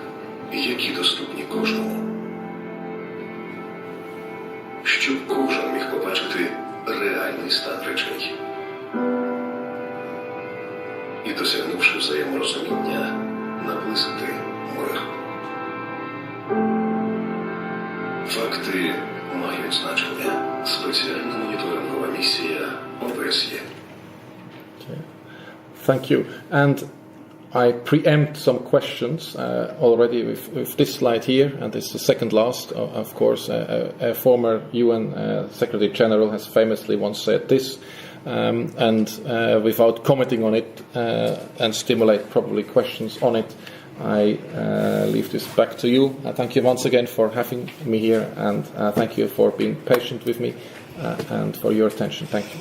які доступні кожному. Щоб кожен міг побачити реальний стан речей. І, досягнувши взаєморозуміння, наблизити мир. Факти значение специальная мониторинговая миссия OSCE. Thank you. And I preempt some questions already with this slide here, and it's the second last. Of course, a former UN Secretary General has famously once said this, and without commenting on it and stimulate probably questions on it, I leave this back to you. Thank you once again for having me here, and thank you for being patient with me and for your attention. Thank you.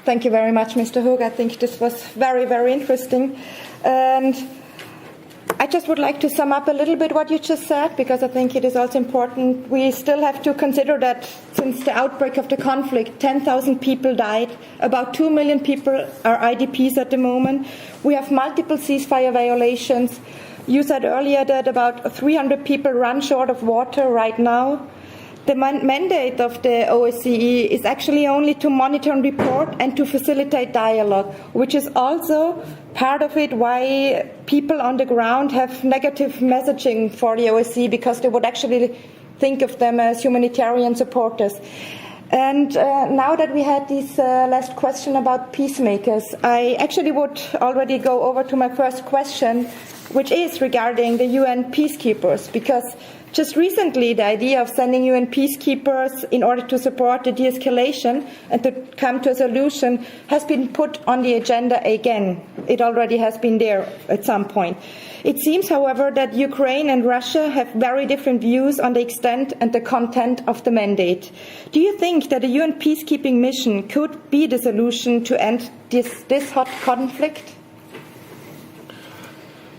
Thank you very much, Mr. Hoog. I think this was very, very interesting. And I just would like to sum up a little bit what you just said, because I think it is also important. We still have to consider that since the outbreak of the conflict, 10,000 people died. About 2 million people are IDPs at the moment. We have multiple ceasefire violations. You said earlier that about 300 people run short of water right now. The mandate of the OSCE is actually only to monitor and report and to facilitate dialogue, which is also part of it why people on the ground have negative messaging for the OSCE, because they would actually think of them as humanitarian supporters. And now that we had this last question about peacemakers, I actually would already go over to my first question, which is regarding the UN peacekeepers, because just recently, the idea of sending UN peacekeepers in order to support the de-escalation and to come to a solution has been put on the agenda again. It already has been there at some point. It seems, however, that Ukraine and Russia have very different views on the extent and the content of the mandate. Do you think that a UN peacekeeping mission could be the solution to end this hot conflict?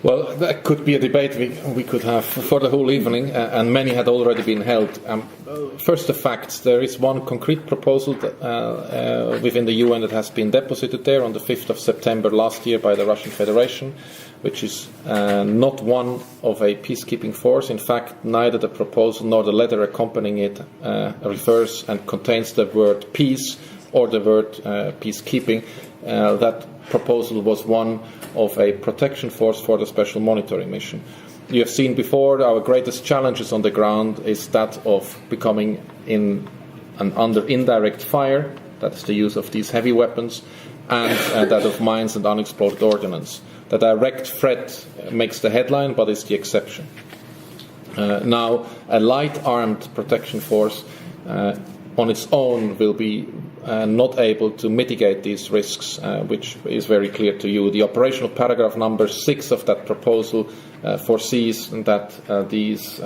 Well, that could be a debate we could have for the whole evening, and many had already been held. First, the facts. There is one concrete proposal that, within the UN that has been deposited there on the 5th of September last year by the Russian Federation, which is not one of a peacekeeping force. In fact, neither the proposal nor the letter accompanying it refers and contains the word peace or the word peacekeeping. That proposal was one of a protection force for the Special Monitoring Mission. You have seen before, our greatest challenges on the ground is that of becoming under indirect fire, that is the use of these heavy weapons, and that of mines and unexploded ordnance. The direct threat makes the headline, but is the exception. Now, a light armed protection force on its own will be not able to mitigate these risks, which is very clear to you. The operational paragraph number 6 of that proposal foresees that these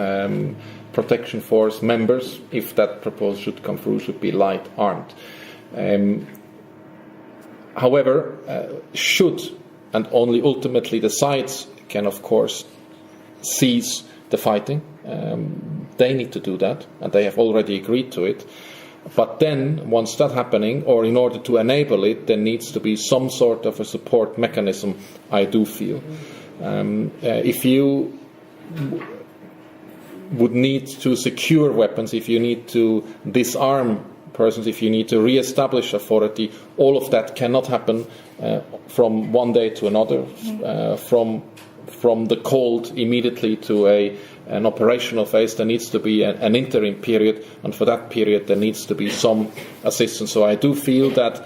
protection force members, if that proposal should come through, should be light armed. However, should and only ultimately the sides can, of course, cease the fighting. They need to do that, and they have already agreed to it. But then, once that's happening, or in order to enable it, there needs to be some sort of a support mechanism, I do feel. If you would need to secure weapons, if you need to disarm persons, if you need to re-establish authority, all of that cannot happen from one day to another, from the cold immediately to an operational phase. There needs to be an interim period, and for that period there needs to be some assistance. So I do feel that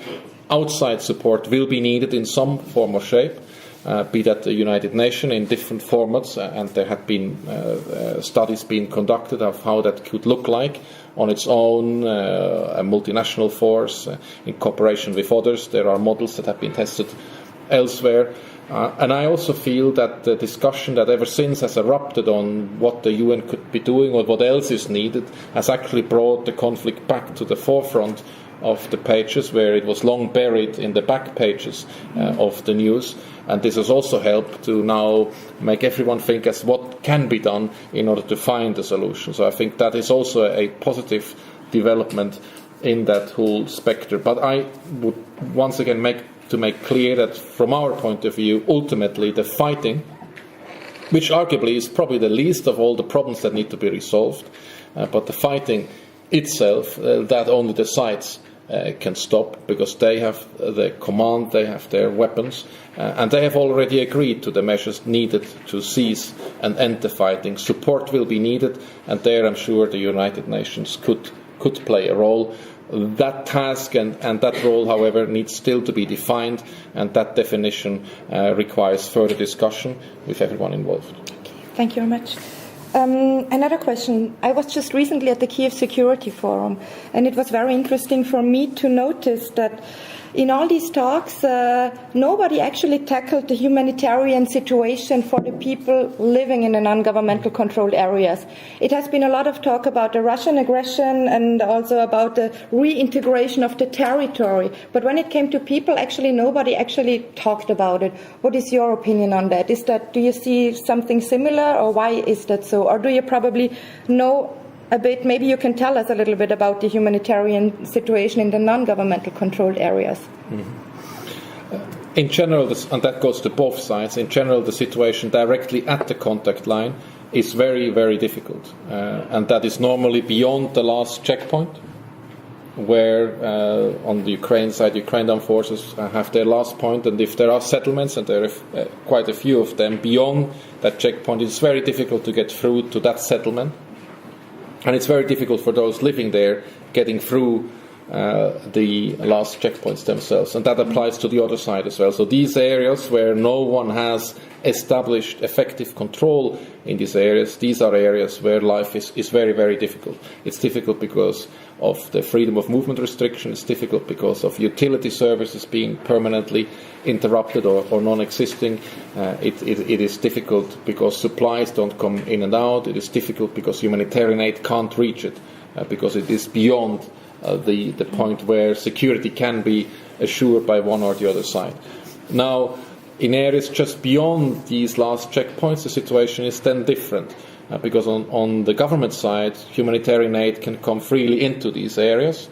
outside support will be needed in some form or shape, be that the United Nations in different formats, and there have been studies being conducted of how that could look like on its own, a multinational force in cooperation with others. There are models that have been tested elsewhere. And I also feel that the discussion that ever since has erupted on what the UN could be doing or what else is needed has actually brought the conflict back to the forefront of the pages, where it was long buried in the back pages of the news. And this has also helped to now make everyone think as what can be done in order to find a solution. So I think that is also a positive development in that whole spectre. But I would once again make clear that from our point of view, ultimately the fighting, which arguably is probably the least of all the problems that need to be resolved, but the fighting itself, that only the sides can stop, because they have the command, they have their weapons, and they have already agreed to the measures needed to cease and end the fighting. Support will be needed, and there I'm sure the United Nations could play a role. That task and that role, however, needs still to be defined, and that definition requires further discussion with everyone involved. Thank you very much. Another question. I was just recently at the Kiev Security Forum, and it was very interesting for me to notice that in all these talks, nobody actually tackled the humanitarian situation for the people living in the non-governmental controlled areas. It has been a lot of talk about the Russian aggression and also about the reintegration of the territory. But when it came to people, actually nobody actually talked about it. What is your opinion on that? Do you see something similar, or why is that so? Or do you probably know a bit, maybe you can tell us a little bit about the humanitarian situation in the non-governmental controlled areas. In general, and that goes to both sides, in general the situation directly at the contact line is very, very difficult. And that is normally beyond the last checkpoint, where on the Ukraine side, Ukrainian armed forces have their last point, and if there are settlements, and there are quite a few of them, beyond that checkpoint, it's very difficult to get through to that settlement. And it's very difficult for those living there getting through the last checkpoints themselves. And that applies to the other side as well. So these areas where no one has established effective control in these areas, these are areas where life is very, very difficult. It's difficult because of the freedom of movement restriction. It's difficult because of utility services being permanently interrupted or non-existing. It is difficult because supplies don't come in and out. It is difficult because humanitarian aid can't reach it, because it is beyond the point where security can be assured by one or the other side. Now, in areas just beyond these last checkpoints, the situation is then different. Because on the government side, humanitarian aid can come freely into these areas,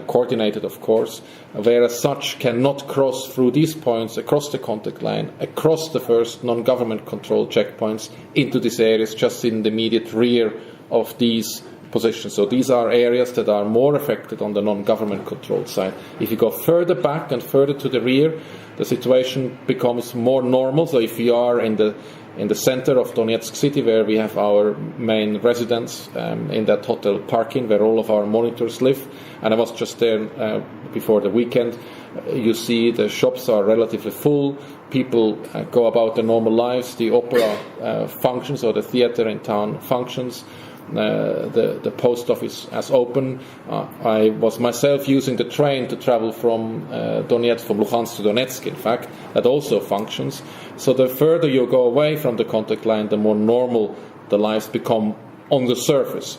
coordinated of course, whereas such cannot cross through these points, across the contact line, across the first non-government controlled checkpoints, into these areas just in the immediate rear of these positions. So these are areas that are more affected on the non-government controlled side. If you go further back and further to the rear, the situation becomes more normal. So if you are in the center of Donetsk city, where we have our main residence, in that hotel parking where all of our monitors live, and I was just there before the weekend, you see the shops are relatively full, people go about their normal lives, the opera functions, or the theater in town functions, the post office has open. I was myself using the train to travel from Donetsk, from Luhansk to Donetsk, in fact, that also functions. So the further you go away from the contact line, the more normal the lives become on the surface.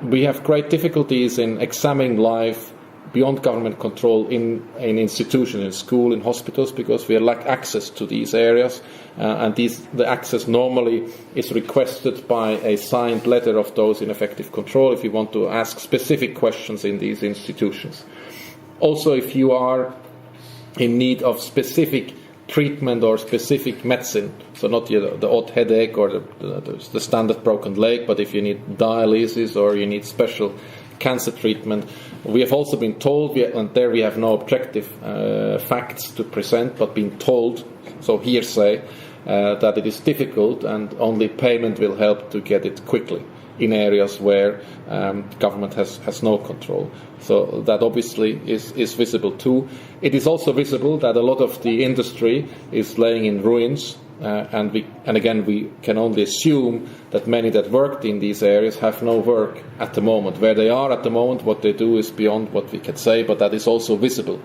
We have great difficulties in examining life beyond government control in institutions, in school, in hospitals, because we lack access to these areas, and the access normally is requested by a signed letter of those in effective control if you want to ask specific questions in these institutions. Also, if you are in need of specific treatment or specific medicine, so not the odd headache or the standard broken leg, but if you need dialysis or you need special cancer treatment, we have also been told, and there we have no objective facts to present, but been told, so hearsay, that it is difficult and only payment will help to get it quickly in areas where government has no control. So that obviously is visible too. It is also visible that a lot of the industry is laying in ruins, and again we can only assume that many that worked in these areas have no work at the moment. Where they are at the moment, what they do is beyond what we can say, but that is also visible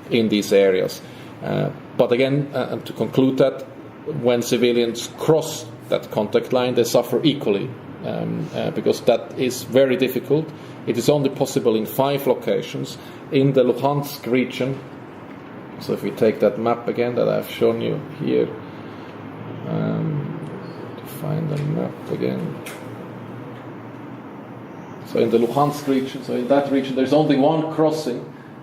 in these areas. But again, and to conclude that, when civilians cross that contact line, they suffer equally, because that is very difficult. It is only possible in 5 locations in the Luhansk region. So if we take that map again that I've shown you here, to find the map again. So in the Luhansk region, so in that region, there's only one crossing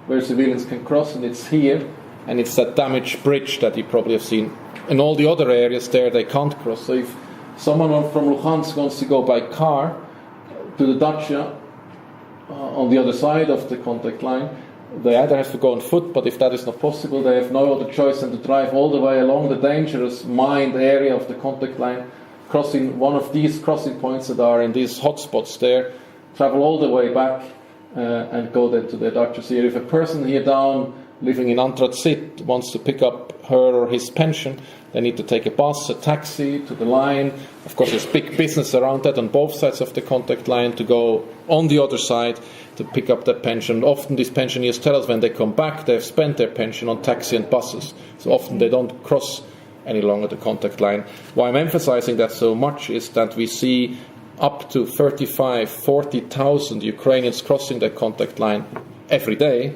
where civilians can cross, and it's here, and it's that damaged bridge that you probably have seen. In all the other areas there, they can't cross. So if someone from Luhansk wants to go by car to the dacha on the other side of the contact line, they either have to go on foot, but if that is not possible, they have no other choice than to drive all the way along the dangerous mined area of the contact line, crossing one of these crossing points that are in these hotspots there, travel all the way back and go then to the Dutchess here. If a person here down living in Antratsit wants to pick up her or his pension, they need to take a bus, a taxi to the line. Of course, there's big business around that on both sides of the contact line to go on the other side to pick up that pension. Often these pensioners tell us when they come back, they've spent their pension on taxi and buses. So often they don't cross any longer the contact line. Why I'm emphasizing that so much is that we see up to 35,000, 40,000 Ukrainians crossing that contact line every day,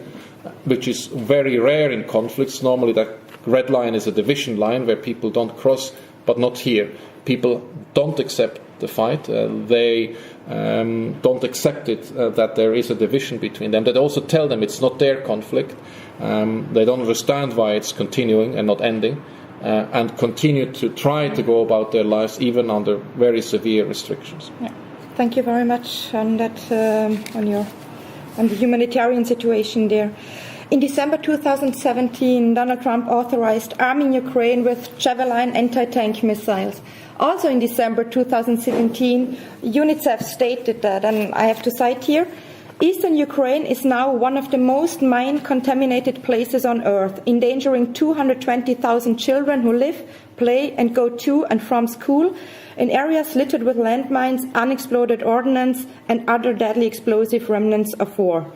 which is very rare in conflicts. Normally that red line is a division line where people don't cross, but not here. People don't accept the fight. They don't accept it, that there is a division between them. They also tell them it's not their conflict. They don't understand why it's continuing and not ending, and continue to try to go about their lives even under very severe restrictions. Yeah. Thank you very much on that, on the humanitarian situation there. In December 2017, Donald Trump authorized arming Ukraine with Javelin anti-tank missiles. Also in December 2017, UNICEF stated that, and I have to cite here, Eastern Ukraine is now one of the most mine-contaminated places on Earth, endangering 220,000 children who live, play, and go to and from school in areas littered with landmines, unexploded ordnance, and other deadly explosive remnants of war.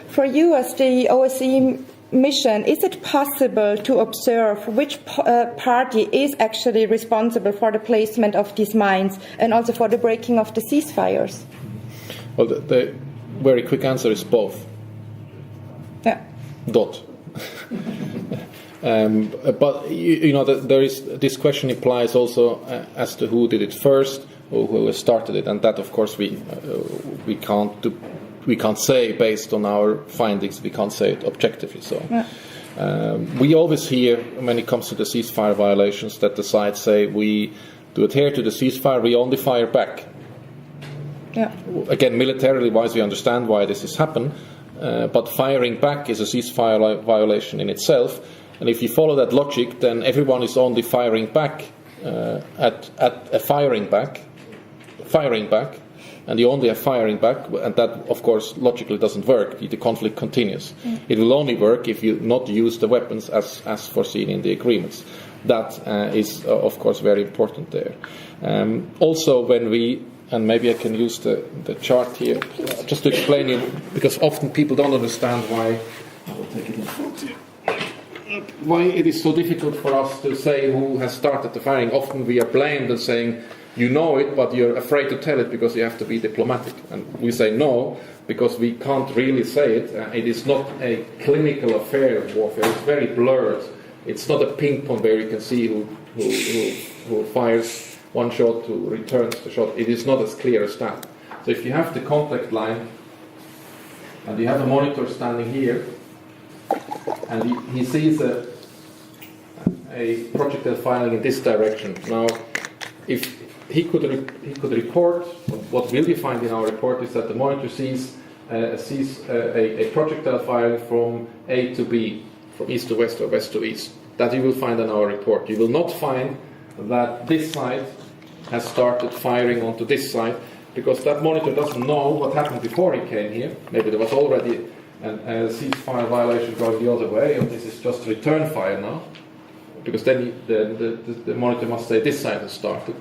For you, as the OSCE mission, is it possible to observe which party is actually responsible for the placement of these mines and also for the breaking of the ceasefires? Well, the very quick answer is both. Yeah. Dot. But you know, there is this question implies also as to who did it first or who started it, and that, of course, we can't do. We can't say based on our findings. We can't say it objectively. So we always hear when it comes to the ceasefire violations that the sides say we to adhere to the ceasefire, we only fire back. Yeah. Again, militarily wise, we understand why this has happened, but firing back is a ceasefire violation in itself. And if you follow that logic, then everyone is only firing back at a firing back, and you only have firing back, and that, of course, logically doesn't work. The conflict continues. It will only work if you not use the weapons as foreseen in the agreements. That is, of course, very important there. Also, when we, and maybe I can use the chart here, just to explain you, because often people don't understand why. I will take it in front here. Why it is so difficult for us to say who has started the firing. Often we are blamed and saying, you know it, but you're afraid to tell it because you have to be diplomatic. And we say no, because we can't really say it. It is not a clinical affair of warfare. It's very blurred. It's not a ping pong where you can see who fires one shot, who returns the shot. It is not as clear as that. So if you have the contact line, and you have a monitor standing here, and he sees a projectile firing in this direction. Now, if he could report, what will you find in our report is that the monitor sees a projectile firing from A to B, from east to west or west to east. That you will find in our report. You will not find that this side has started firing onto this side, because that monitor doesn't know what happened before he came here. Maybe there was already a ceasefire violation going the other way, and this is just return fire now, because then the monitor must say this side has started.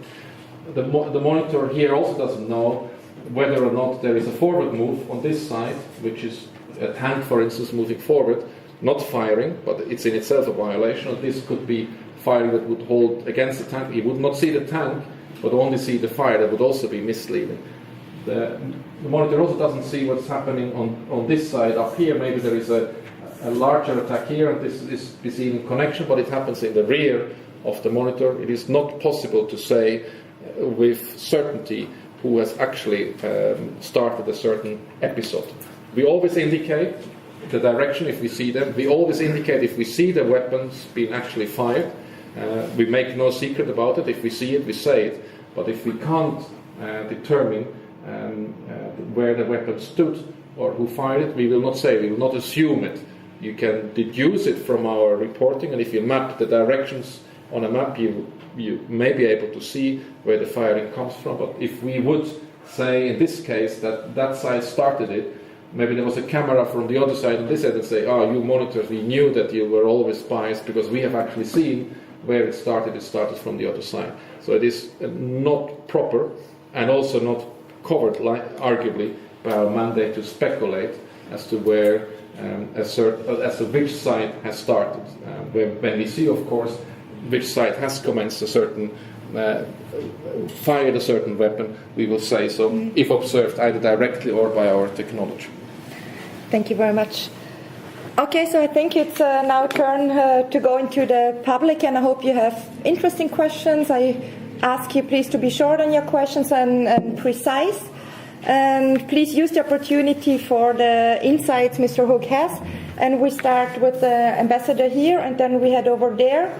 The monitor here also doesn't know whether or not there is a forward move on this side, which is a tank, for instance, moving forward, not firing, but it's in itself a violation. This could be firing that would hold against the tank. He would not see the tank, but only see the fire. That would also be misleading. The monitor also doesn't see what's happening on this side up here. Maybe there is a larger attack here, and this is seen in connection, but it happens in the rear of the monitor. It is not possible to say with certainty who has actually started a certain episode. We always indicate the direction if we see them. We always indicate if we see the weapons being actually fired. We make no secret about it. If we see it, we say it. But if we can't determine where the weapon stood, or who fired it, we will not say, we will not assume it. You can deduce it from our reporting, and if you map the directions on a map, you may be able to see where the firing comes from. But if we would say, in this case, that side started it, maybe there was a camera from the other side on this side and say, you monitors, we knew that you were always spies because we have actually seen where it started from the other side. So it is not proper and also not covered, arguably, by our mandate to speculate as to where as to which side has started. When we see, of course, which side has commenced a certain, fired a certain weapon, we will say so, if observed either directly or by our technology. Thank you very much. Okay, so I think it's now turn to go into the public, and I hope you have interesting questions. I ask you please to be short on your questions and precise. And please use the opportunity for the insights Mr. Hook has. And we start with the ambassador here, and then we head over there.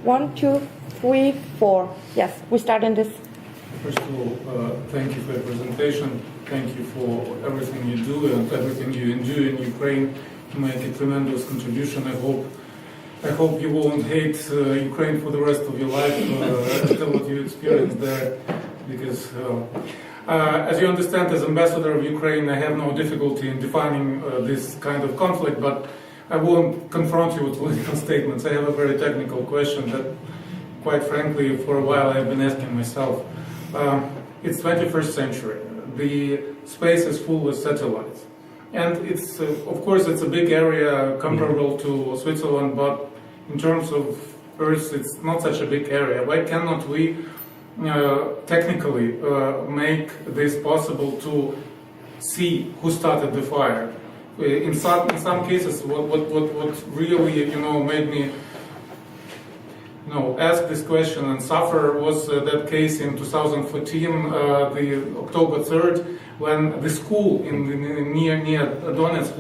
1, 2, 3, 4. Yes, we start in this. First of all, thank you for your presentation. Thank you for everything you do and everything you do in Ukraine. You make a tremendous contribution. I hope you won't hate Ukraine for the rest of your life after what you experienced there, because as you understand, as ambassador of Ukraine, I have no difficulty in defining this kind of conflict, but I won't confront you with political statements. I have a very technical question that, quite frankly, for a while I've been asking myself. It's 21st century. The space is full with satellites. And it's, of course, it's a big area comparable to Switzerland, but in terms of Earth, it's not such a big area. Why cannot we technically make this possible to see who started the fire? In some cases, what really made me ask this question and suffer was that case in 2014, the October 3rd, when the school near Donetsk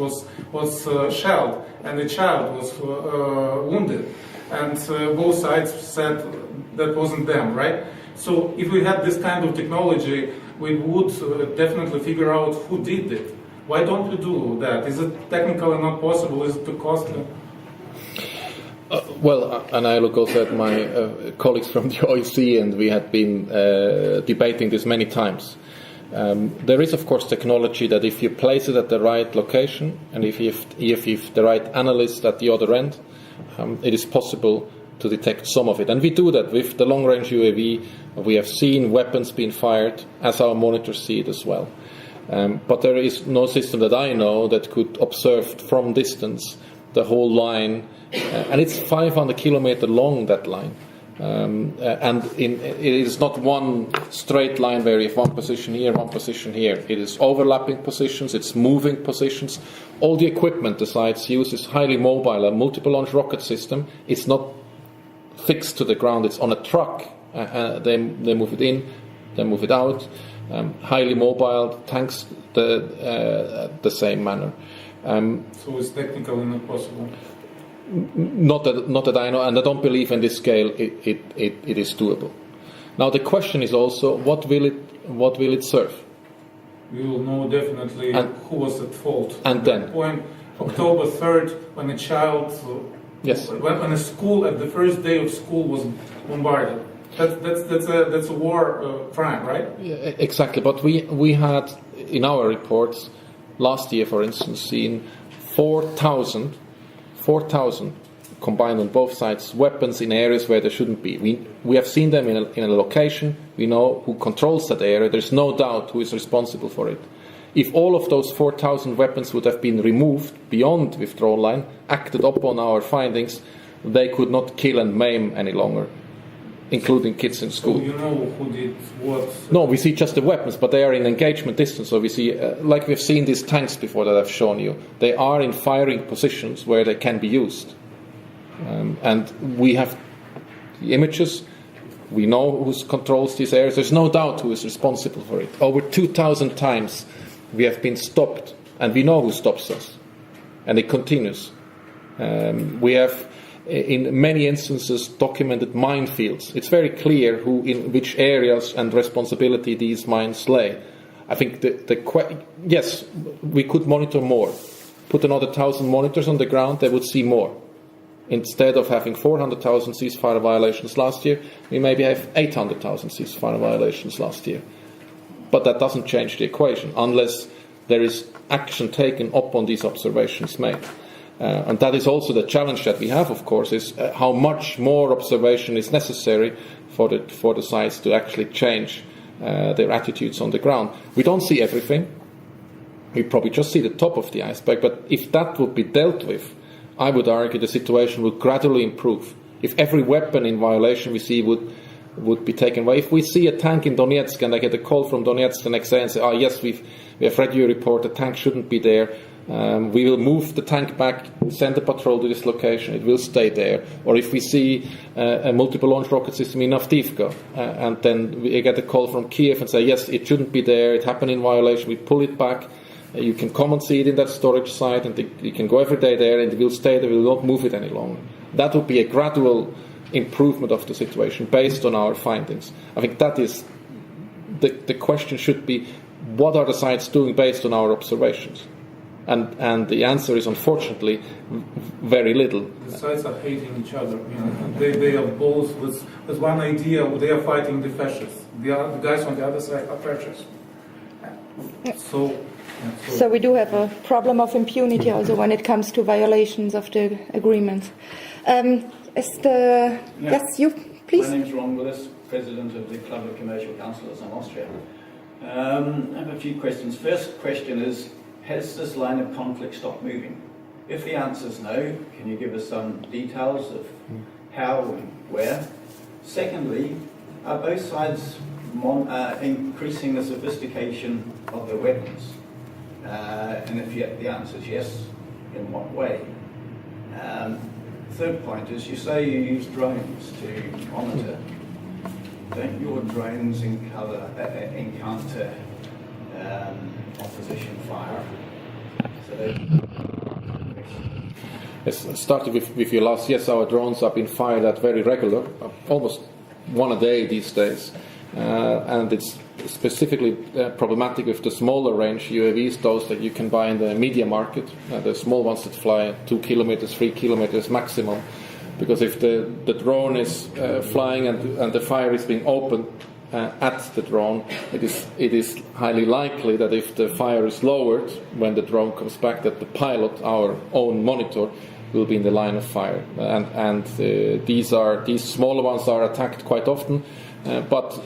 was shelled and a child was wounded, and both sides said that wasn't them, right? So if we had this kind of technology, we would definitely figure out who did it. Why don't we do that? Is it technically not possible? Is it too costly? Well, and I look also at my colleagues from the OSCE, and we had been debating this many times. There is, of course, technology that if you place it at the right location, and if you've the right analyst at the other end, it is possible to detect some of it. And we do that with the long-range UAV. We have seen weapons being fired, as our monitors see it as well. But there is no system that I know that could observe from distance the whole line, and it's 500 kilometers long, that line. And it is not one straight line where you have one position here, one position here. It is overlapping positions, it's moving positions. All the equipment the sites use is highly mobile, a multiple launch rocket system. It's not fixed to the ground, it's on a truck. They move it in, they move it out. Highly mobile, tanks the same manner. So it's technically not possible? Not that I know, and I don't believe in this scale it is doable. Now the question is also, what will it serve? We will know definitely who was at fault. And at then that point, October 3rd, when a child, when a school at the first day of school was bombarded. That's a war crime, right? Yeah, exactly. But we had in our reports last year, for instance, seen 4,000 combined on both sides weapons in areas where there shouldn't be. We have seen them in a location. We know who controls that area. There's no doubt who is responsible for it. If all of those 4,000 weapons would have been removed beyond withdrawal line, acted upon our findings, they could not kill and maim any longer, including kids in school. So you know who did what? No, we see just the weapons, but they are in engagement distance. So we see, like we've seen these tanks before that I've shown you, they are in firing positions where they can be used. And we have the images, we know who controls these areas, there's no doubt who is responsible for it. Over 2,000 times we have been stopped, and we know who stops us. And it continues. We have, in many instances, documented minefields. It's very clear who in which areas and responsibility these mines lay. I think yes, we could monitor more. Put another 1,000 monitors on the ground, they would see more. Instead of having 400,000 ceasefire violations last year, we maybe have 800,000 ceasefire violations last year. But that doesn't change the equation unless there is action taken upon these observations made. And that is also the challenge that we have, of course, is how much more observation is necessary for the sites to actually change their attitudes on the ground. We don't see everything. We probably just see the top of the iceberg. But if that would be dealt with, I would argue the situation would gradually improve. If every weapon in violation we see would be taken away. If we see a tank in Donetsk and I get a call from Donetsk the next day and say, yes, we have read your report, the tank shouldn't be there. We will move the tank back, send a patrol to this location, it will stay there. Or if we see a multiple launch rocket system in Avdiivka, and then we get a call from Kiev and say, yes, it shouldn't be there, it happened in violation, we pull it back. You can come and see it in that storage site, and you can go every day there, and it will stay there, we will not move it any longer. That would be a gradual improvement of the situation based on our findings. I think that is the question should be, what are the sites doing based on our observations? And the answer is, unfortunately, very little. The sides are hating each other. They are both with one idea. They are fighting the fascists. The guys on the other side are fascists. So we do have a problem of impunity also when it comes to violations of the agreements. Yes, you, please. My name is Ron Willis, President of the Club of Commercial Councillors in Austria. I have a few questions. First question is, has this line of conflict stopped moving? If the answer is no, can you give us some details of how and where? Secondly, are both sides increasing the sophistication of their weapons? And if the answer is yes, in what way? Third point is, you say you use drones to monitor. Don't your drones encounter opposition fire? Yes, starting with your last, yes, our drones have been fired at very regular, almost one a day these days. And it's specifically problematic with the smaller range UAVs, those that you can buy in the media market, the small ones that fly 2 kilometers, 3 kilometers maximum. Because if the drone is flying and the fire is being opened at the drone, it is highly likely that if the fire is lowered when the drone comes back, that the pilot, our own monitor, will be in the line of fire. And these smaller ones are attacked quite often, but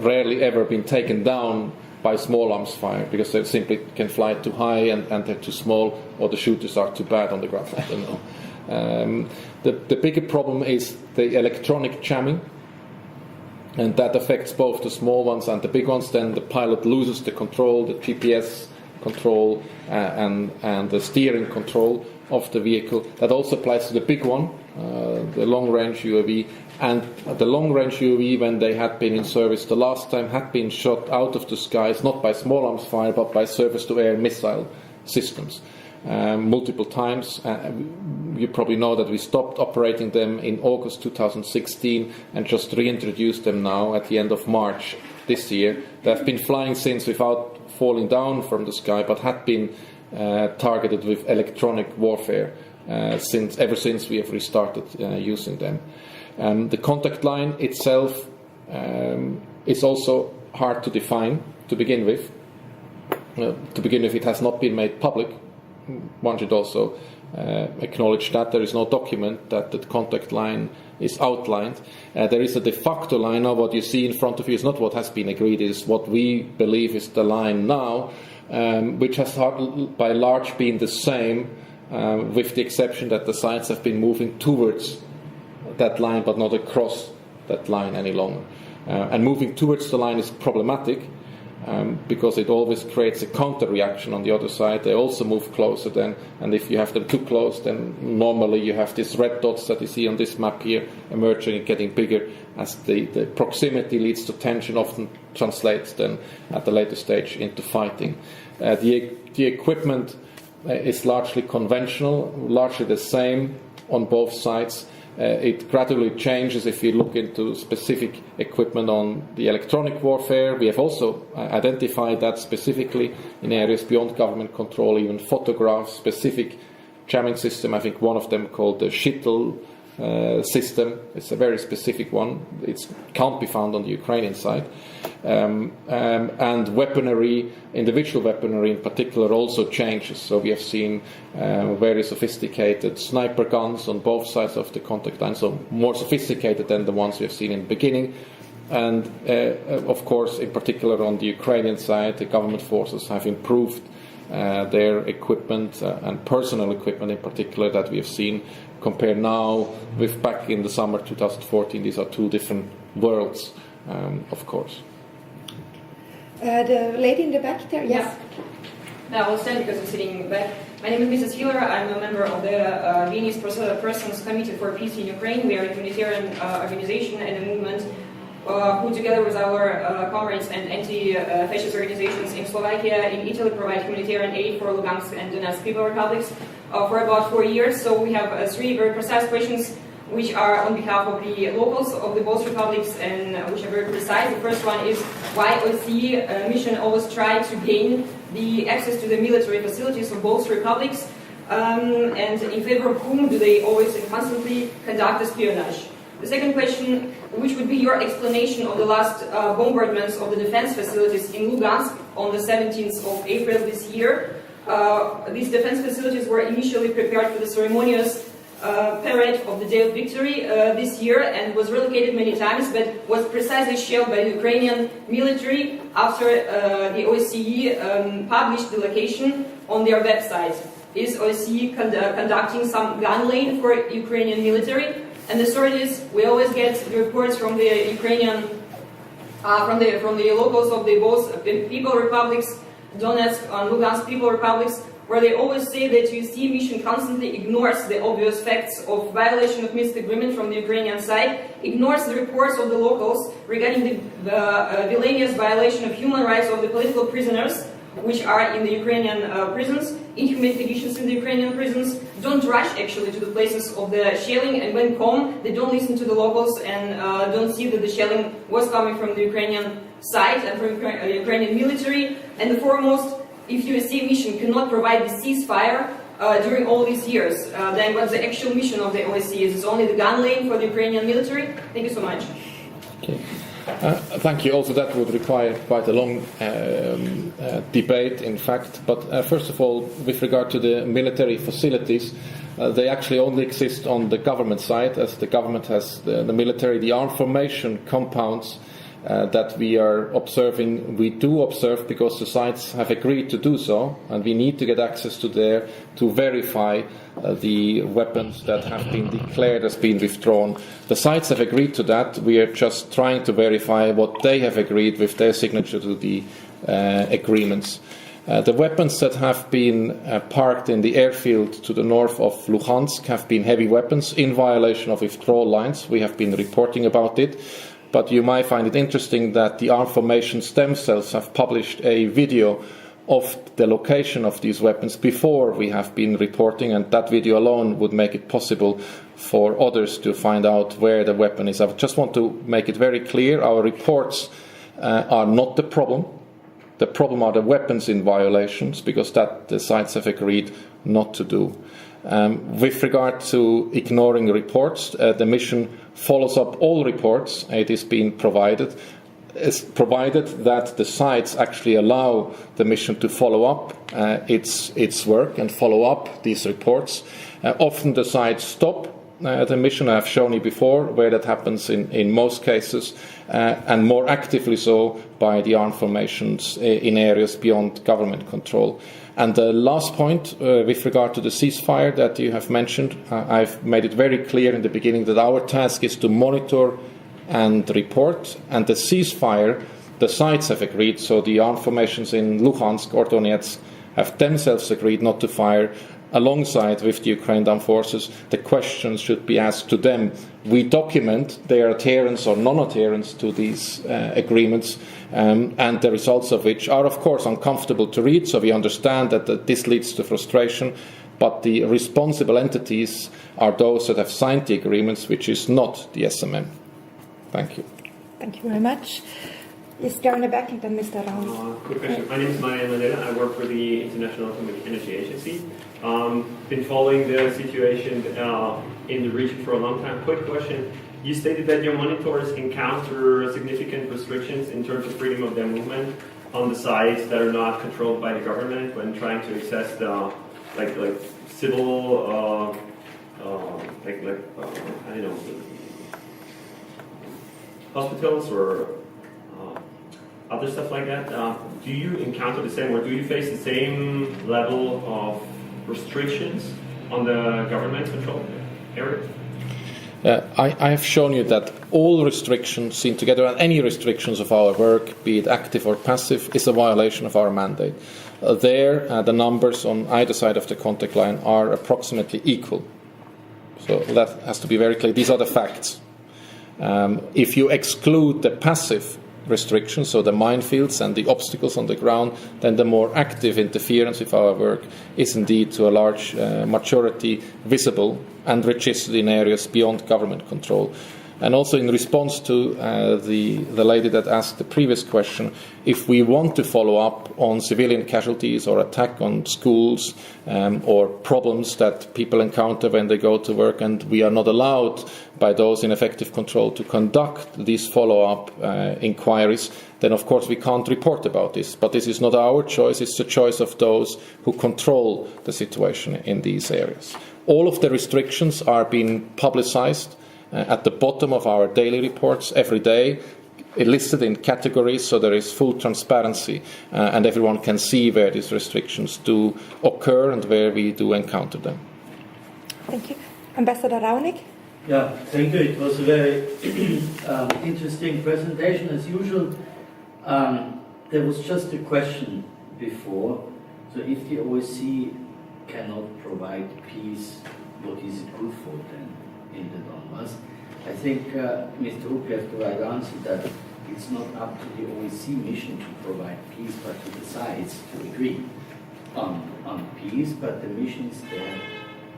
rarely ever been taken down by small arms fire, because they simply can fly too high and they're too small, or the shooters are too bad on the ground. I don't know. The bigger problem is the electronic jamming, and that affects both the small ones and the big ones. Then the pilot loses the control, the GPS control, and the steering control of the vehicle. That also applies to the big one, the long-range UAV. And the long-range UAV, when they had been in service the last time, had been shot out of the skies, not by small arms fire, but by surface-to-air missile systems. Multiple times. You probably know that we stopped operating them in August 2016 and just reintroduced them now at the end of March this year. They have been flying since without falling down from the sky, but had been targeted with electronic warfare ever since we have restarted using them. The contact line itself is also hard to define to begin with. It has not been made public. One should also acknowledge that there is no document that the contact line is outlined. There is a de facto line. Now what you see in front of you is not what has been agreed, it is what we believe is the line now, which has by large been the same, with the exception that the sites have been moving towards that line but not across that line any longer. And moving towards the line is problematic, because it always creates a counter reaction on the other side. They also move closer then, and if you have them too close, then normally you have these red dots that you see on this map here emerging and getting bigger as the proximity leads to tension, often translates then at the later stage into fighting. The equipment is largely conventional, largely the same on both sides. It gradually changes if you look into specific equipment on the electronic warfare. We have also identified that specifically in areas beyond government control, even photographs, specific jamming system. I think one of them called the Shitl system. It's a very specific one. It can't be found on the Ukrainian side. And weaponry, individual weaponry in particular, also changes. So we have seen very sophisticated sniper guns on both sides of the contact line, so more sophisticated than the ones we have seen in the beginning. And of course, in particular on the Ukrainian side, the government forces have improved their equipment and personal equipment in particular that we have seen. Compared now with back in the summer 2014, these are two different worlds, of course. The lady in the back there, yes. No, I will stand because I'm sitting back. My name is Mrs. Hiller. I'm a member of the Viennese Persons Committee for Peace in Ukraine. We are a humanitarian organization and a movement who, together with our comrades and anti-fascist organizations in Slovakia, in Italy, provide humanitarian aid for Lugansk and Donetsk people republics for about 4 years. So we have 3 very precise questions, which are on behalf of the locals of the both republics, and which are very precise. The first one is why OSCE mission always try to gain the access to the military facilities of both republics, and in favor of whom do they always and constantly conduct espionage. The second question, which would be your explanation of the last bombardments of the defense facilities in Lugansk on the 17th of April this year. These defense facilities were initially prepared for the ceremonious parade of the Day of Victory this year and was relocated many times, but was precisely shelled by the Ukrainian military after the OSCE published the location on their website. Is OSCE conducting some gun lane for Ukrainian military? And the third is, we always get the reports from the Ukrainian, from the locals of the both people republics, Donetsk and Lugansk people republics, where they always say that OSCE mission constantly ignores the obvious facts of violation of Minsk agreement from the Ukrainian side, ignores the reports of the locals regarding the villainous violation of human rights of the political prisoners, which are in the Ukrainian prisons, inhumane conditions in the Ukrainian prisons, don't rush actually to the places of the shelling, and when come, they don't listen to the locals and don't see that the shelling was coming from the Ukrainian side and from Ukrainian military. And the foremost, if OSCE mission cannot provide the ceasefire during all these years, then what's the actual mission of the OSCE? Is it only the gun lane for the Ukrainian military? Thank you so much. Okay. Thank you. Also, that would require quite a long debate, in fact. But first of all, with regard to the military facilities, they actually only exist on the government side, as the government has the military, the armed formation compounds that we are observing. We do observe because the sites have agreed to do so, and we need to get access to there to verify the weapons that have been declared as being withdrawn. The sites have agreed to that. We are just trying to verify what they have agreed with their signature to the agreements. The weapons that have been parked in the airfield to the north of Luhansk have been heavy weapons in violation of withdrawal lines. We have been reporting about it. But you might find it interesting that the armed formations themselves have published a video of the location of these weapons before we have been reporting, and that video alone would make it possible for others to find out where the weapon is. I just want to make it very clear, our reports are not the problem. The problem are the weapons in violations, because that the sites have agreed not to do. With regard to ignoring reports, the mission follows up all reports. It is being provided. It's provided that the sites actually allow the mission to follow up its work and follow up these reports. Often the sites stop the mission. I have shown you before where that happens in most cases, and more actively so by the armed formations in areas beyond government control. And the last point, with regard to the ceasefire that you have mentioned, I've made it very clear in the beginning that our task is to monitor and report, and the ceasefire, the sites have agreed, so the armed formations in Luhansk or Donetsk have themselves agreed not to fire alongside with the Ukrainian armed forces. The questions should be asked to them. We document their adherence or non-adherence to these agreements, and the results of which are, of course, uncomfortable to read, so we understand that this leads to frustration. but the responsible entities are those that have signed the agreements, which is not the SMM. Thank you. Thank you very much. Yes, go in the back and then Mr. Raun. Quick question. My name is Maya Mandela. I work for the International Atomic Energy Agency. Been following the situation in the region for a long time. Quick question. You stated that your monitors encounter significant restrictions in terms of freedom of their movement on the sites that are not controlled by the government when trying to access the civil I don't know, hospitals or other stuff like that. Do you encounter the same, or do you face the same level of restrictions on the government-controlled area? I have shown you that all restrictions seen together, and any restrictions of our work, be it active or passive, is a violation of our mandate. The numbers on either side of the contact line are approximately equal. So that has to be very clear. These are the facts. If you exclude the passive restrictions, so the minefields and the obstacles on the ground, then the more active interference with our work is indeed to a large majority visible and registered in areas beyond government control. And also in response to the lady that asked the previous question, if we want to follow up on civilian casualties or attack on schools or problems that people encounter when they go to work, and we are not allowed by those in effective control to conduct these follow-up inquiries, then of course we can't report about this. But this is not our choice, it's the choice of those who control the situation in these areas. All of the restrictions are being publicized at the bottom of our daily reports every day, listed in categories, so there is full transparency and everyone can see where these restrictions do occur and where we do encounter them. Thank you. Ambassador Raunig? Yeah, thank you. It was a very interesting presentation as usual. There was just a question before. So if the OSCE cannot provide peace, what is it good for then in the Donbass? I think Mr. Hook has the right answer that it's not up to the OSCE mission to provide peace, but to the sides to agree on peace, but the mission is there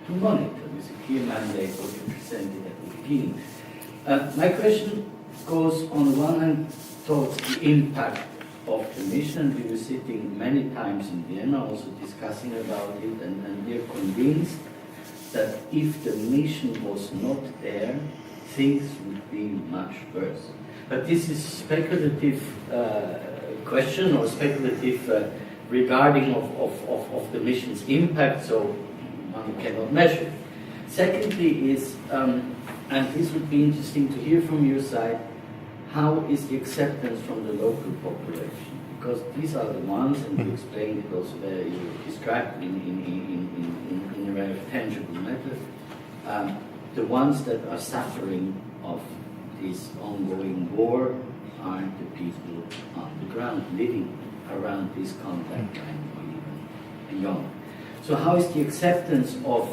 to monitor with a clear mandate what you presented at the beginning. My question goes on the one hand towards the impact of the mission. We were sitting many times in Vienna also discussing about it, and we are convinced that if the mission was not there, things would be much worse. But this is speculative question or speculative regarding of the mission's impact, so one cannot measure. Secondly is, and this would be interesting to hear from your side, how is the acceptance from the local population? Because these are the ones, and you explained it also there, you described in a very tangible manner, the ones that are suffering of this ongoing war are the people on the ground living around this contact line or even beyond. So how is the acceptance of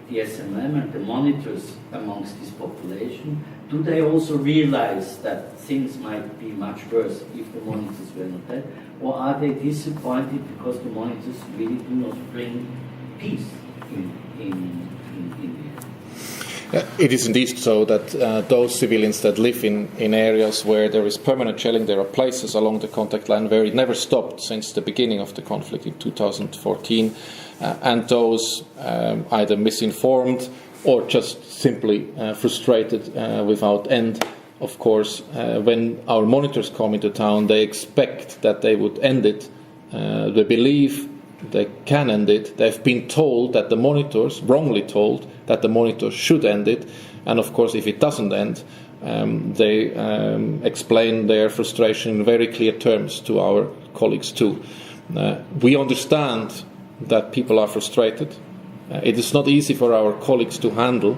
the SMM and the monitors amongst this population? Do they also realize that things might be much worse if the monitors were not there? Or are they disappointed because the monitors really do not bring peace in the area? It is indeed so that those civilians that live in areas where there is permanent shelling, there are places along the contact line where it never stopped since the beginning of the conflict in 2014, and those either misinformed or just simply frustrated without end. Of course, when our monitors come into town, they expect that they would end it. They believe they can end it. They've been told that the monitors, wrongly told, that the monitors should end it. And of course, if it doesn't end, they explain their frustration in very clear terms to our colleagues too. We understand that people are frustrated. It is not easy for our colleagues to handle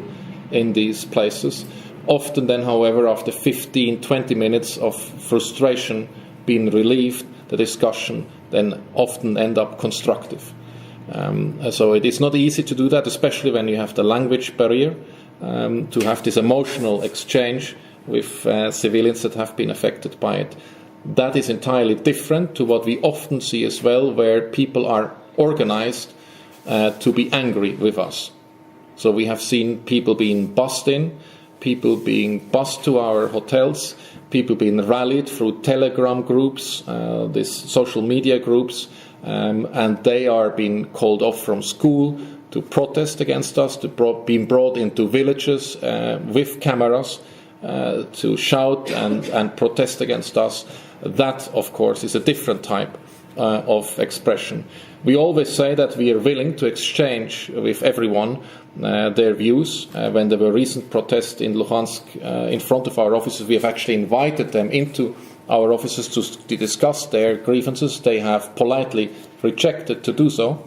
in these places. Often then, however, after 15-20 minutes of frustration being relieved, the discussion then often end up constructive. So it is not easy to do that, especially when you have the language barrier, to have this emotional exchange with civilians that have been affected by it. That is entirely different to what we often see as well, where people are organized to be angry with us. So we have seen people being bussed in, people being bussed to our hotels, people being rallied through Telegram groups, these social media groups, and they are being called off from school to protest against us, being brought into villages with cameras to shout and protest against us. That, of course, is a different type of expression. We always say that we are willing to exchange with everyone their views. When there were recent protests in Luhansk in front of our offices, we have actually invited them into our offices to discuss their grievances. They have politely rejected to do so.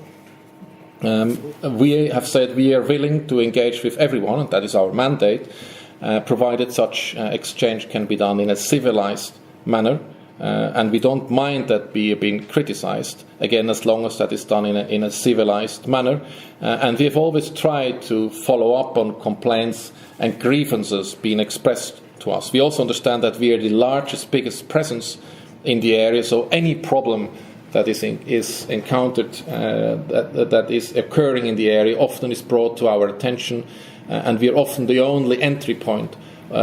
We have said we are willing to engage with everyone, and that is our mandate, provided such exchange can be done in a civilized manner. And we don't mind that we are being criticized, again, as long as that is done in a civilized manner. And we have always tried to follow up on complaints and grievances being expressed to us. We also understand that we are the largest, biggest presence in the area, so any problem that is encountered, that is occurring in the area, often is brought to our attention, and we are often the only entry point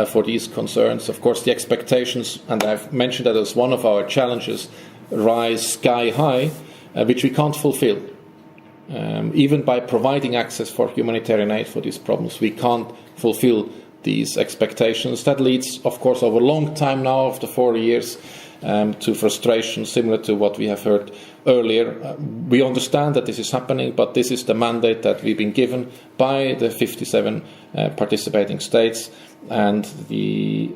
for these concerns. Of course, the expectations, and I've mentioned that as one of our challenges, rise sky high, which we can't fulfill. Even by providing access for humanitarian aid for these problems, we can't fulfill these expectations. That leads, of course, over a long time now, after 4 years, to frustration similar to what we have heard earlier. We understand that this is happening, but this is the mandate that we've been given by the 57 participating states. And the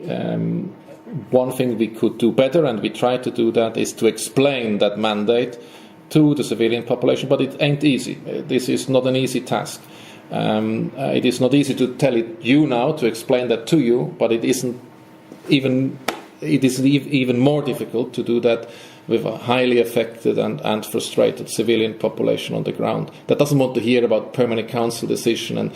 one thing we could do better, and we try to do that, is to explain that mandate to the civilian population. But it ain't easy. This is not an easy task. It is not easy to tell it you now, to explain that to you, but it is even more difficult to do that with a highly affected and frustrated civilian population on the ground that doesn't want to hear about permanent council decision and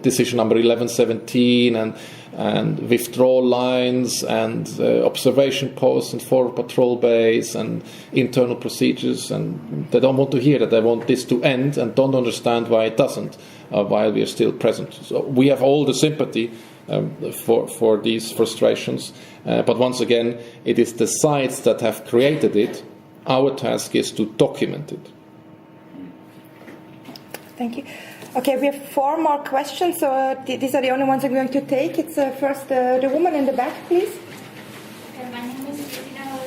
decision number 1117 and withdrawal lines and observation posts and forward patrol bays and internal procedures, and they don't want to hear that. They want this to end and don't understand why it doesn't while we are still present. So we have all the sympathy for these frustrations, but once again, it is the sites that have created it. Our task is to document it. Thank you. Okay, we have 4 more questions, so these are the only ones I'm going to take. It's first the woman in the back, please. Okay, my name is Christina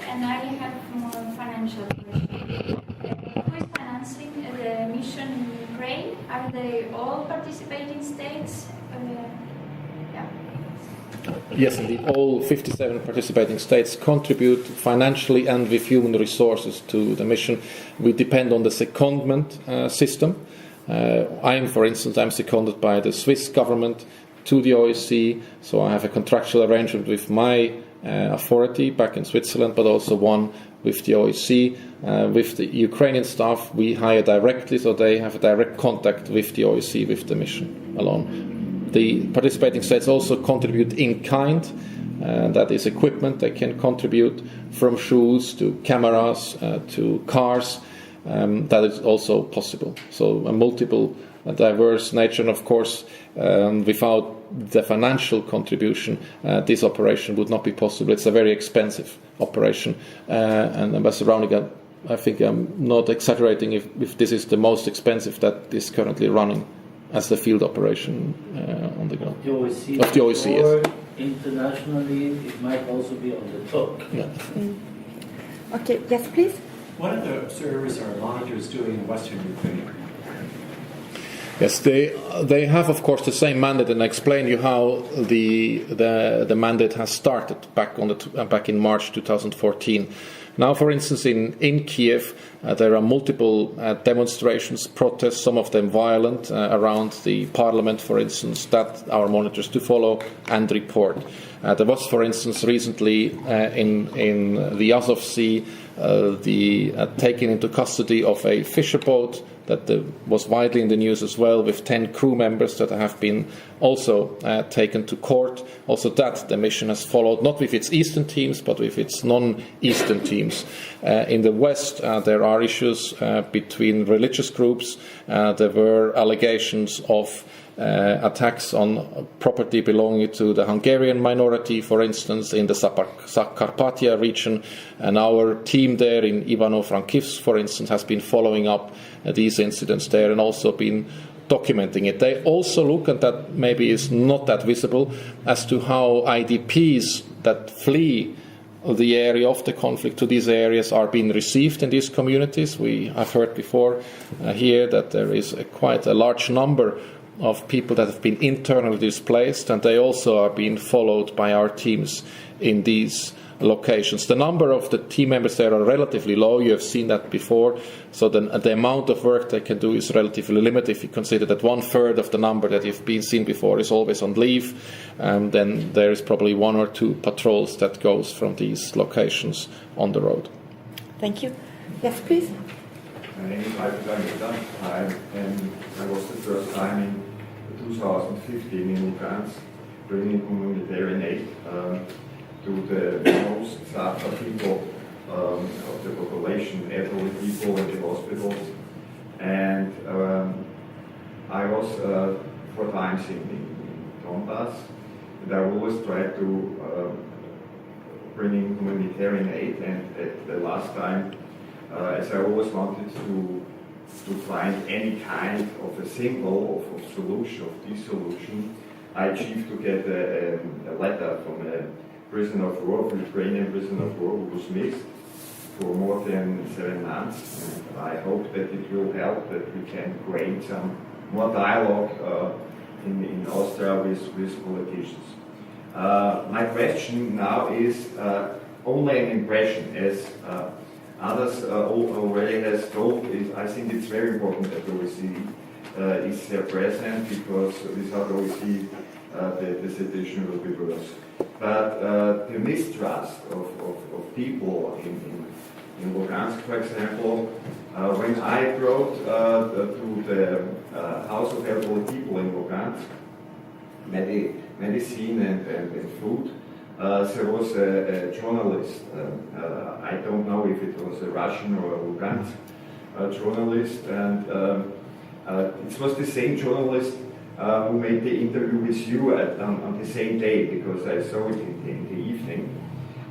and I have more financial questions. Who is financing the mission in Ukraine? Are they all participating states? Yes, indeed. All 57 participating states contribute financially and with human resources to the mission. We depend on the secondment system. For instance, I'm seconded by the Swiss government to the OSCE, so I have a contractual arrangement with my authority back in Switzerland, but also one with the OSCE. With the Ukrainian staff, we hire directly, so they have a direct contact with the OSCE, with the mission alone. The participating states also contribute in kind, that is equipment. They can contribute from shoes to cameras to cars. That is also possible. So a multiple, diverse nature, and of course, without the financial contribution, this operation would not be possible. It's a very expensive operation, and Ambassador Rauniga, I think I'm not exaggerating if this is the most expensive that is currently running as the field operation on the ground. Of the OSCE, or yes. Internationally, it might also be on the top. Yeah. Okay, yes, please. What are the observers or monitors doing in Western Ukraine? Yes, they have, of course, the same mandate, and I explain you how the mandate has started back in March 2014. Now, for instance, in Kiev, there are multiple demonstrations, protests, some of them violent, around the parliament, for instance, that our monitors do follow and report. There was, for instance, recently in the Azov Sea, the taking into custody of a fisher boat that was widely in the news as well, with 10 crew members that have been also taken to court. Also that the mission has followed, not with its eastern teams, but with its non-eastern teams. In the west, there are issues between religious groups. There were allegations of attacks on property belonging to the Hungarian minority, for instance, in the Zakarpattia region. And our team there in Ivano-Frankivsk, for instance, has been following up these incidents there and also been documenting it. They also look, and that maybe is not that visible, as to how IDPs that flee the area of the conflict to these areas are being received in these communities. I've heard before here that there is quite a large number of people that have been internally displaced, and they also are being followed by our teams in these locations. The number of the team members there are relatively low. You have seen that before. So the amount of work they can do is relatively limited. If you consider that 1/3 of the number that you've been seen before is always on leave, then there is probably 1 or 2 patrols that goes from these locations on the road. Thank you. Yes, please. My name is I was the first time in 2015 in Lugansk bringing humanitarian aid to the most suffered people of the population, elderly people in the hospitals. And I was 4 times in Donetsk, and I always tried to bring in humanitarian aid, and at the last time, as I always wanted to find any kind of a symbol of solution, of dissolution, I achieved to get a letter from a prisoner of war, Ukrainian prisoner of war, who was missed for more than 7 months. And I hope that it will help, that we can create some more dialogue in Austria with politicians. My question now is only an impression, as others already has told. I think it's very important that OSCE is there present, because without OSCE the situation will be worse. But the mistrust of people in Lugansk, for example, when I brought to the House of Elderly People in Lugansk medicine and food, there was a journalist. I don't know if it was a Russian or a Lugansk journalist, and it was the same journalist who made the interview with you on the same day, because I saw it in the evening.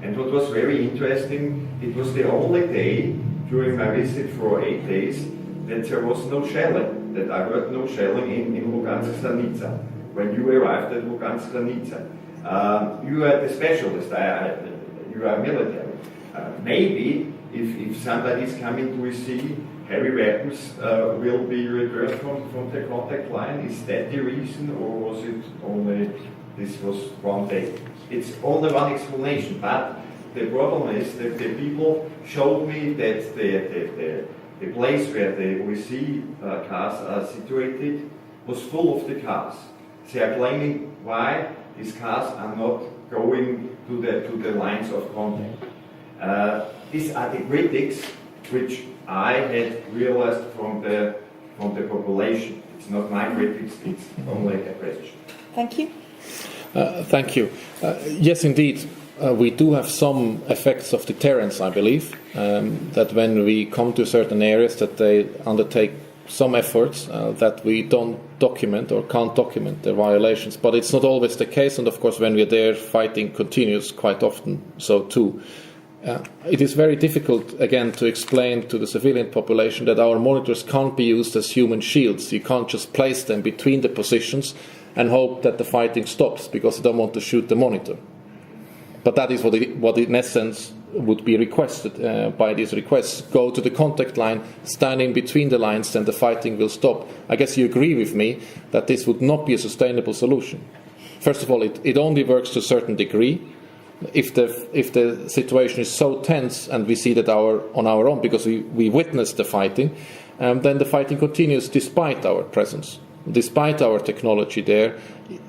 And what was very interesting, it was the only day during my visit for 8 days that there was no shelling, that I heard no shelling in Lugansk Stanica, when you arrived at Lugansk Stanica. You are the specialist, you are military. Maybe if somebody is coming to see heavy weapons will be returned from the contact line. Is that the reason, or was it only this was 1 day? It's only one explanation, but the problem is that the people showed me that the place where the OSCE cars are situated was full of the cars. They are claiming why these cars are not going to the lines of contact. These are the critics which I had realized from the population. It's not my critics, it's only a question. Thank you. Thank you. Yes, indeed. We do have some effects of deterrence, I believe, that when we come to certain areas that they undertake some efforts that we don't document or can't document the violations. But it's not always the case, and of course when we're there, fighting continues quite often so too. It is very difficult, again, to explain to the civilian population that our monitors can't be used as human shields. You can't just place them between the positions and hope that the fighting stops because you don't want to shoot the monitor. But that is what in essence would be requested by these requests. Go to the contact line, stand in between the lines, then the fighting will stop. I guess you agree with me that this would not be a sustainable solution. First of all, it only works to a certain degree. If the situation is so tense and we see that on our own, because we witness the fighting, then the fighting continues despite our presence, despite our technology there,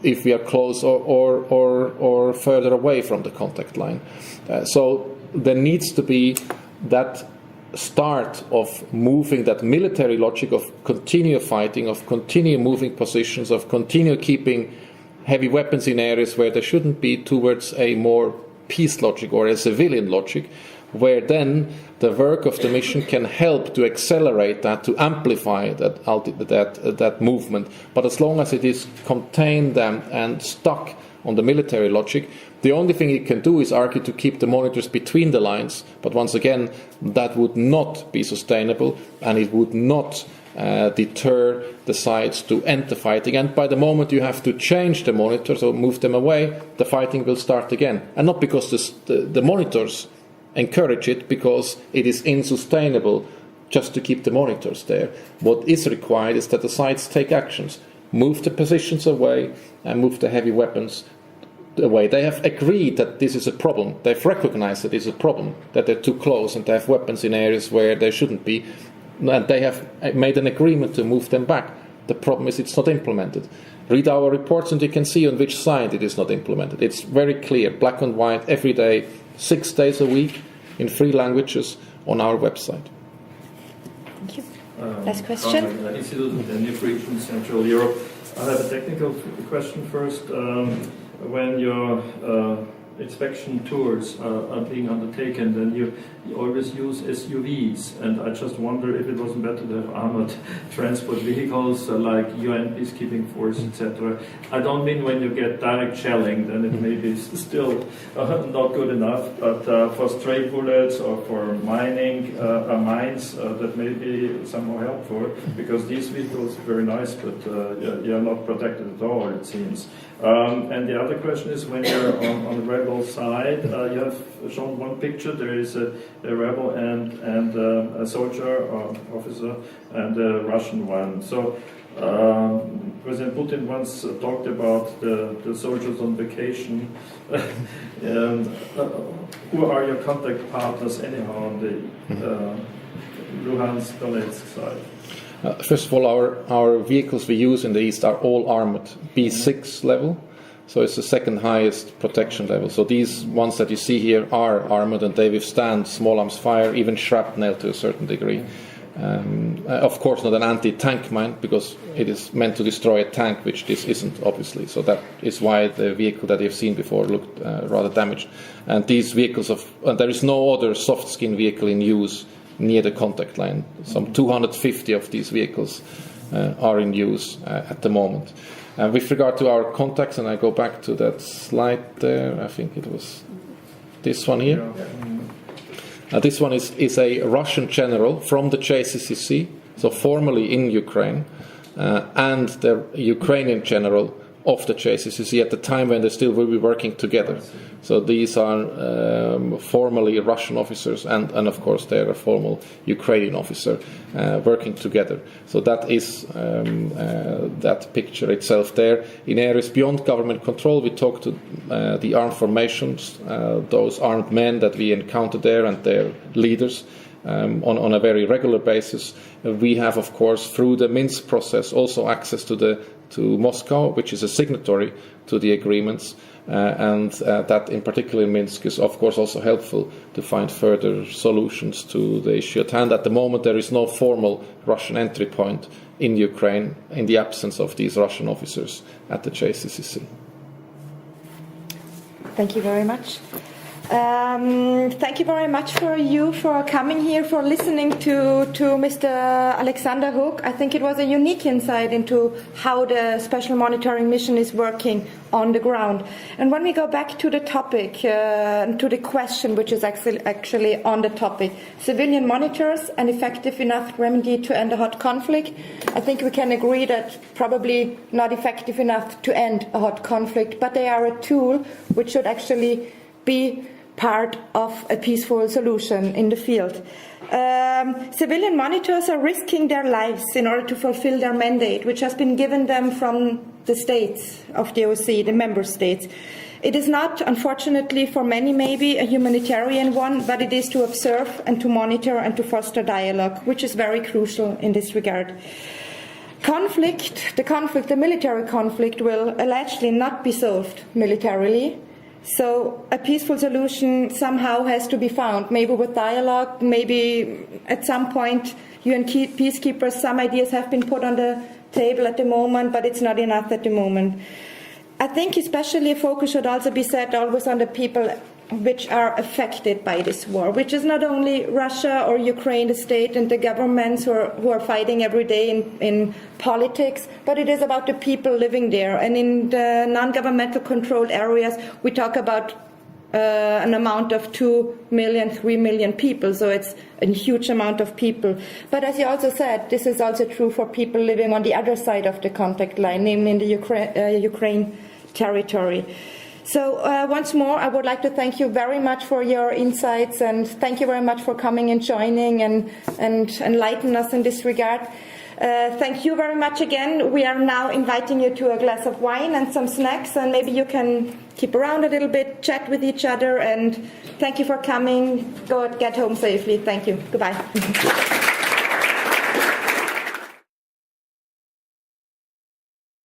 if we are close or further away from the contact line. So there needs to be that start of moving that military logic of continue fighting, of continue moving positions, of continue keeping heavy weapons in areas where they shouldn't be, towards a more peace logic or a civilian logic, where then the work of the mission can help to accelerate that, to amplify that movement. But as long as it is contained and stuck on the military logic, the only thing it can do is argue to keep the monitors between the lines. But once again, that would not be sustainable, and it would not deter the sides to enter fighting. And by the moment you have to change the monitors or move them away, the fighting will start again. And not because the monitors encourage it, because it is insustainable just to keep the monitors there. What is required is that the sides take actions, move the positions away and move the heavy weapons away. They have agreed that this is a problem. They've recognized that it's a problem, that they're too close and they have weapons in areas where they shouldn't be, and they have made an agreement to move them back. The problem is it's not implemented. Read our reports and you can see on which side it is not implemented. It's very clear, black and white, every day, 6 days a week, in 3 languages on our website. Thank you. Last question. Institute in the NIF region, Central Europe. I have a technical question first. When your inspection tours are being undertaken, then you always use SUVs, and I just wonder if it wasn't better to have armored transport vehicles like UN peacekeeping force, etc. I don't mean when you get direct shelling, then it may be still not good enough, but for stray bullets or for mining mines, that may be somehow helpful, because these vehicles are very nice, but you're not protected at all, it seems. And the other question is, when you're on the rebel side, you have shown one picture. There is a rebel and a soldier or officer and a Russian one. So President Putin once talked about the soldiers on vacation. And who are your contact partners anyhow on the Luhansk, Donetsk side? First of all, our vehicles we use in the East are all armored, B6 level, so it's the second highest protection level. So these ones that you see here are armored, and they withstand small arms fire, even shrapnel to a certain degree. Of course not an anti-tank mine, because it is meant to destroy a tank, which this isn't, obviously. So that is why the vehicle that you've seen before looked rather damaged. And these vehicles there is no other soft skin vehicle in use near the contact line. Some 250 of these vehicles are in use at the moment. With regard to our contacts, and I go back to that slide there, I think it was this one here. This one is a Russian general from the JCCC, so formerly in Ukraine, and the Ukrainian general of the JCCC at the time when they still will be working together. So these are formerly Russian officers, and of course they're a former Ukrainian officer working together. So that is that picture itself there. In areas beyond government control, we talk to the armed formations, those armed men that we encounter there and their leaders on a very regular basis. We have, of course, through the Minsk process, also access to Moscow, which is a signatory to the agreements, and that in particular in Minsk is of course also helpful to find further solutions to the issue at hand. At the moment there is no formal Russian entry point in Ukraine in the absence of these Russian officers at the JCCC. Thank you very much. Thank you very much for coming here, for listening to Mr. Alexander Hook. I think it was a unique insight into how the Special Monitoring Mission is working on the ground. And when we go back to the topic, to the question which is actually on the topic, civilian monitors, an effective enough remedy to end a hot conflict, I think we can agree that probably not effective enough to end a hot conflict, but they are a tool which should actually be part of a peaceful solution in the field. Civilian monitors are risking their lives in order to fulfill their mandate, which has been given them from the states of the OSCE, the member states. It is not, unfortunately, for many maybe, a humanitarian one, but it is to observe and to monitor and to foster dialogue, which is very crucial in this regard. The military conflict will allegedly not be solved militarily. So a peaceful solution somehow has to be found, maybe with dialogue, maybe at some point UN peacekeepers, some ideas have been put on the table at the moment, but it's not enough at the moment. I think especially a focus should also be set always on the people which are affected by this war, which is not only Russia or Ukraine, the state and the governments who are fighting every day in politics, but it is about the people living there. And in the non-governmental controlled areas, we talk about an amount of 2 million, 3 million people, so it's a huge amount of people. But as you also said, this is also true for people living on the other side of the contact line, namely in the Ukraine territory. So once more, I would like to thank you very much for your insights, and thank you very much for coming and joining and enlightening us in this regard. Thank you very much again. We are now inviting you to a glass of wine and some snacks, and maybe you can keep around a little bit, chat with each other, and thank you for coming. Get home safely. Thank you. Goodbye.